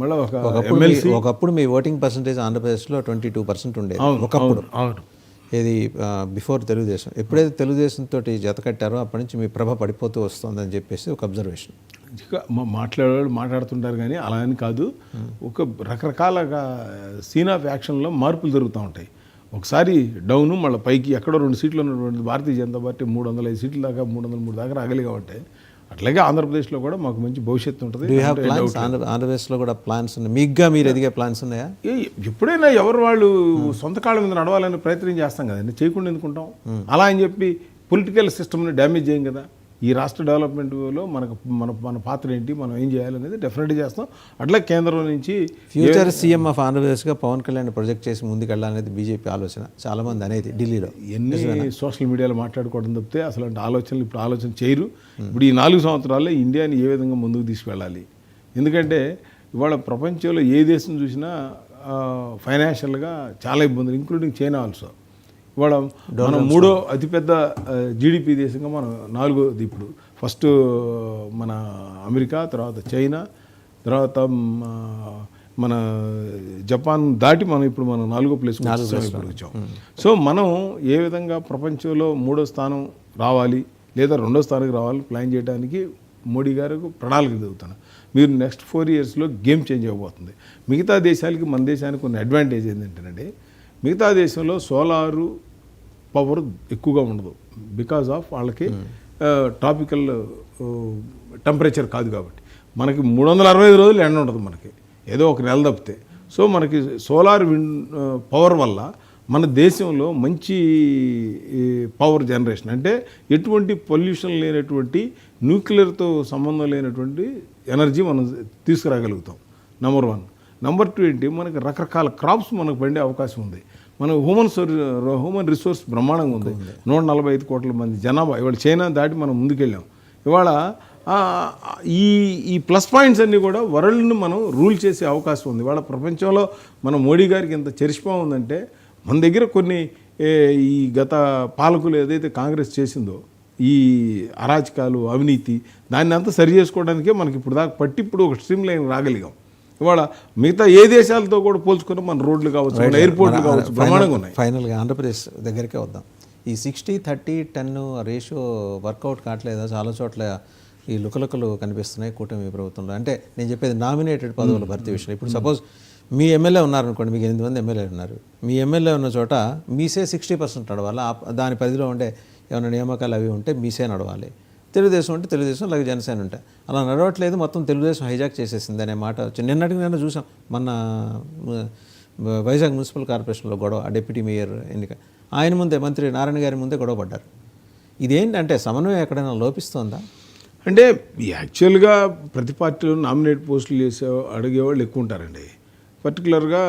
మళ్ళీ ఒక ఎమ్మెల్సీ. ఒకప్పుడు మీ ఓటింగ్ పర్సంటేజ్ ఆంధ్రప్రదేశ్లో 22% ఉండేది ఒకప్పుడు. అవును. ఇది బిఫోర్ తెలుగుదేశం. ఎప్పుడైతే తెలుగుదేశంతో జత కట్టారో అప్పటి నుంచి మీ ప్రభ పడిపోతూ వస్తుందని చెప్పేసి ఒక అబ్జర్వేషన్. మాట్లాడేవాళ్ళు మాట్లాడుతుంటారు, కానీ అలా అని కాదు. ఒక రకరకాలుగా సీన్ ఆఫ్ యాక్షన్లో మార్పులు జరుగుతూ ఉంటాయి. ఒకసారి డౌను, మళ్ళీ పైకి. ఎక్కడో 2 సీట్లు ఉన్నటువంటి భారతీయ జనతా పార్టీ 305 సీట్ల దాకా 303 దాకా రాగలిగా ఉంటాయి. అట్లాగే ఆంధ్రప్రదేశ్లో కూడా మాకు మంచి భవిష్యత్తు ఉంటుంది. ఆంధ్రప్రదేశ్లో కూడా ప్లాన్స్ ఉన్నాయి మీకుగా? మీరు ఎదిగే ప్లాన్స్ ఉన్నాయా? ఎప్పుడైనా ఎవరు వాళ్ళు సొంత కాళ్ళ మీద నడవాలని ప్రయత్నం చేస్తాం కదండి, చేయకుండా ఎందుకుంటాం? అలా అని చెప్పి పొలిటికల్ సిస్టమ్ని డ్యామేజ్ చేయం కదా. ఈ రాష్ట్ర డెవలప్మెంట్లో మన పాత్ర ఏంటి, మనం ఏం చేయాలనేది డెఫినెట్గా చేస్తాం. అట్లా కేంద్రం నుంచి ఫ్యూచర్ సీఎం ఆఫ్ ఆంధ్రప్రదేశ్గా పవన్ కళ్యాణ్ ప్రొజెక్ట్ చేసి ముందుకెళ్ళాలనేది బీజేపీ ఆలోచన. చాలామంది అనేది ఢిల్లీలో ఎన్ని సోషల్ మీడియాలో మాట్లాడుకోవడం తప్పితే అసలు అంటే ఆలోచనలు ఇప్పుడు ఆలోచన చేయరు. ఇప్పుడు ఈ 4 సంవత్సరాల్లో ఇండియాని ఏ విధంగా ముందుకు తీసుకువెళ్ళాలి. ఎందుకంటే ఇవాళ ప్రపంచంలో ఏ దేశం చూసినా ఫైనాన్షియల్గా చాలా ఇబ్బందులు, ఇంక్లూడింగ్ చైనా ఆల్సో. ఇవాళ మనం 3వ అతిపెద్ద జీడిపి దేశంగా మనం 4వది. ఇప్పుడు ఫస్ట్ మన అమెరికా, తర్వాత చైనా, తర్వాత మన జపాన్ దాటి మనం 4వ ప్లేస్ వచ్చాం. సో మనం ఏ విధంగా ప్రపంచంలో 3వ స్థానం రావాలి లేదా 2వ స్థానానికి రావాలి ప్లాన్ చేయడానికి మోడీ గారికి ప్రణాళిక జరుగుతున్నాయి. మీరు నెక్స్ట్ 4 ఇయర్స్లో గేమ్ చేంజ్ అయిపోతుంది. మిగతా దేశాలకి మన దేశానికి కొన్ని అడ్వాంటేజ్ ఏంటంటేనండి, మిగతా దేశంలో సోలారు పవర్ ఎక్కువగా ఉండదు బికాజ్ ఆఫ్ వాళ్ళకి ట్రాపికల్ టెంపరేచర్ కాదు కాబట్టి. మనకి 365 రోజులు ఎండ ఉండదు, మనకి ఏదో ఒక నెల తప్పితే. సో మనకి సోలార్ పవర్ వల్ల మన దేశంలో మంచి పవర్ జనరేషన్, అంటే ఎటువంటి పొల్యూషన్ లేనటువంటి న్యూక్లియర్తో సంబంధం లేనటువంటి ఎనర్జీ మనం తీసుకురాగలుగుతాం. నెంబర్ 1. నెంబర్ 2 ఏంటి, మనకి రకరకాల క్రాప్స్ మనకు పండే అవకాశం ఉంది. మన హ్యూమన్ రిసోర్స్ బ్రహ్మాండంగా ఉంది. 145 కోట్ల మంది జనాభా, ఇవాళ చైనా దాటి మనం ముందుకెళ్ళాం. ఇవాళ ఈ ప్లస్ పాయింట్స్ అన్నీ కూడా వరల్డ్ని మనం రూల్ చేసే అవకాశం ఉంది. ఇవాళ ప్రపంచంలో మన మోడీ గారికి ఎంత చరిష్మా ఉందంటే, మన దగ్గర కొన్ని ఈ గత పాలకులు ఏదైతే కాంగ్రెస్ చేసిందో ఈ అరాచకాలు, అవినీతి, దాన్ని అంతా సరి చేసుకోవడానికే మనకి ఇప్పుడు దాకా పట్టి ఇప్పుడు ఒక స్ట్రీమ్ లైన్ రాగలిగాం. ఇవాళ మిగతా ఏ దేశాలతో కూడా పోల్చుకున్న మన రోడ్లు కావచ్చు, మన ఎయిర్పోర్ట్లు కావచ్చు, బ్రహ్మాండంగా ఉన్నాయి. ఫైనల్గా ఆంధ్రప్రదేశ్ దగ్గరికే వద్దాం. ఈ 60-30-10 రేషియో వర్కౌట్ కావట్లేదా? చాలా చోట్ల ఈ లుకలుకలు కనిపిస్తున్నాయి కూటమి ప్రభుత్వంలో. అంటే నేను చెప్పేది నామినేటెడ్ పదవుల భర్తీ విషయం. ఇప్పుడు సపోజ్ మీ ఎమ్మెల్యే ఉన్నారనుకోండి, మీకు 8 మంది ఎమ్మెల్యేలు ఉన్నారు. మీ ఎమ్మెల్యే ఉన్న చోట మీసే 60% నడవాలి. దాని పరిధిలో ఉండే ఏమైనా నియామకాలు అవి ఉంటే మీసే నడవాలి. తెలుగుదేశం ఉంటే తెలుగుదేశం, అలాగే జనసేన ఉంటాయి. అలా నడవట్లేదు, మొత్తం తెలుగుదేశం హైజాక్ చేసేసింది అనే మాట వచ్చింది. నిన్న చూసాం, మన వైజాగ్ మున్సిపల్ కార్పొరేషన్లో గొడవ, ఆ డిప్యూటీ మేయర్ ఎన్నిక, ఆయన ముందే, మంత్రి నారాయణ గారి ముందే గొడవ పడ్డారు. ఇదేంటంటే సమన్వయం ఎక్కడైనా లోపిస్తోందా? అంటే యాక్చువల్గా ప్రతి పార్టీలో నామినేట్ పోస్టులు అడిగేవాళ్ళు ఎక్కువ ఉంటారండి. పర్టికులర్గా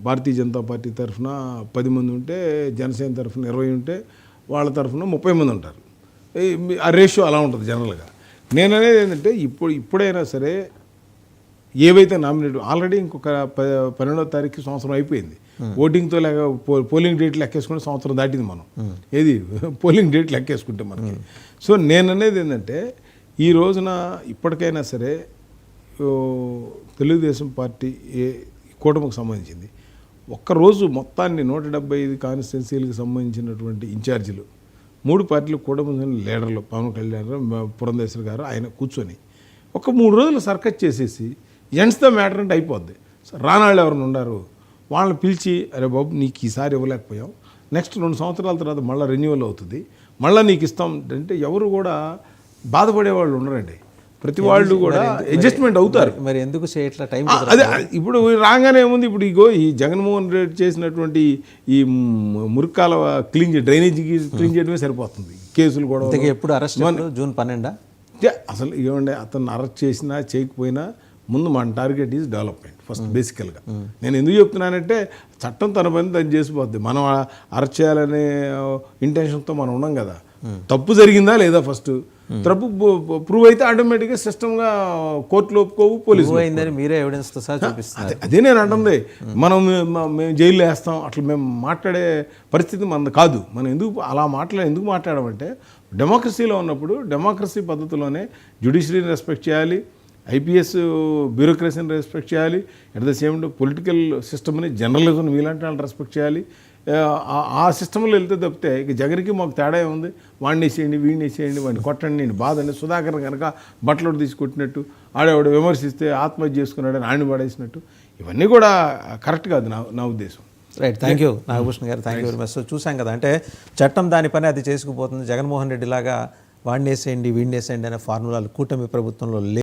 భారతీయ జనతా పార్టీ తరఫున 10 మంది ఉంటే, జనసేన తరఫున 20 ఉంటే, వాళ్ళ తరఫున 30 మంది ఉంటారు. ఆ రేషియో అలా ఉంటుంది జనరల్గా. నేను అనేది ఏంటంటే, ఇప్పుడైనా సరే ఏవైతే నామినేట్ ఆల్రెడీ ఇంకొక 12వ తారీఖు సంవత్సరం అయిపోయింది. ఓటింగ్తో పోలింగ్ డేట్ లెక్కేసుకుంటే సంవత్సరం దాటింది మనం. ఏది పోలింగ్ డేట్ లెక్కేసుకుంటే మనకి. సో నేను అనేది ఏంటంటే, ఈ రోజున ఇప్పటికైనా సరే తెలుగుదేశం పార్టీ కూటమికి సంబంధించింది ఒక్కరోజు మొత్తాన్ని 175 కాన్స్టిట్యున్సీలకు సంబంధించినటువంటి ఇన్ఛార్జీలు, 3 పార్టీలు కూటమి లీడర్లు, పవన్ కళ్యాణ్ గారు, పురంధేశ్వరి గారు, ఆయన కూర్చొని ఒక 3 రోజులు సర్కస్ చేసేసి ఎండ్స్ ద మ్యాటర్ అంటే అయిపోద్ది. రానాళ్ళు ఎవరైనా ఉన్నారు, వాళ్ళని పిలిచి, అరే బాబు నీకు ఈసారి ఇవ్వలేకపోయాం, నెక్స్ట్ 2 సంవత్సరాల తర్వాత మళ్ళీ రెన్యువల్ అవుతుంది, మళ్ళీ నీకు ఇస్తాం అంటే ఎవరు కూడా బాధపడే వాళ్ళు ఉండరండి. ప్రతి వాళ్ళు కూడా అడ్జస్ట్మెంట్ అవుతారు. మరి ఎందుకు చేయట్లా టైం? అదే ఇప్పుడు రాగానే ఏముంది, ఇప్పుడు ఈ జగన్మోహన్ రెడ్డి చేసినటువంటి ఈ మురికాల డ్రైనేజీ క్లీన్ చేయడమే సరిపోతుంది. కేసులు కూడా ఎప్పుడు అరెస్ట్? జూన్ 12. అసలు ఏమంటే అతను అరెస్ట్ చేసినా చేయకపోయినా ముందు మన టార్గెట్ ఈజ్ డెవలప్మెంట్ ఫస్ట్ బేసికల్గా. నేను ఎందుకు చెప్తున్నానంటే, చట్టం తన పని తను చేసిపోద్ది. మనం అరెస్ట్ చేయాలనే ఇంటెన్షన్తో మనం ఉన్నాం కదా. తప్పు జరిగిందా లేదా, ఫస్ట్ తప్పు ప్రూవ్ అయితే ఆటోమేటిక్గా సిస్టమ్గా కోర్టులో ఒప్పుకోవు, పోలీసు అయిందని మీరే ఎవిడెన్స్తో సహా చూపిస్తారు. అదే నేను అంటుంది. మేము జైల్లో వేస్తాం అట్లా మేము మాట్లాడే పరిస్థితి మనది కాదు. మనం ఎందుకు మాట్లాడమంటే, డెమోక్రసీలో ఉన్నప్పుడు డెమోక్రసీ పద్ధతిలోనే జ్యుడిషియరీని రెస్పెక్ట్ చేయాలి, ఐపీఎస్ బ్యూరోక్రసీని రెస్పెక్ట్ చేయాలి, at the same time political సిస్టమ్ని, జర్నలిజం వీళ్ళంటే వాళ్ళు రెస్పెక్ట్ చేయాలి. ఆ సిస్టంలో వెళ్తే తప్పితే ఇక జగన్కి మాకు తేడా ఏముంది, వాడిని వేసేయండి, వీడిని వేసేయండి, వాడిని కొట్టండి, నేను బాధండి, సుధాకర్ కనుక బట్టలు తీసుకొట్టినట్టు, ఆడేవాడు విమర్శిస్తే ఆత్మహత్య చేసుకున్నాడని ఆయన పడేసినట్టు, ఇవన్నీ కూడా కరెక్ట్ కాదు నా ఉద్దేశం. రైట్, థ్యాంక్ యూ నాగభూషణ్ గారు, thank you very much. So చూసాం కదా, అంటే చట్టం దాని పని అది చేసుకుపోతుంది. జగన్మోహన్ రెడ్డి లాగా వాడిని వేసేయండి, వీడిని వేసేయండి అనే ఫార్ములాలు కూటమి ప్రభుత్వంలో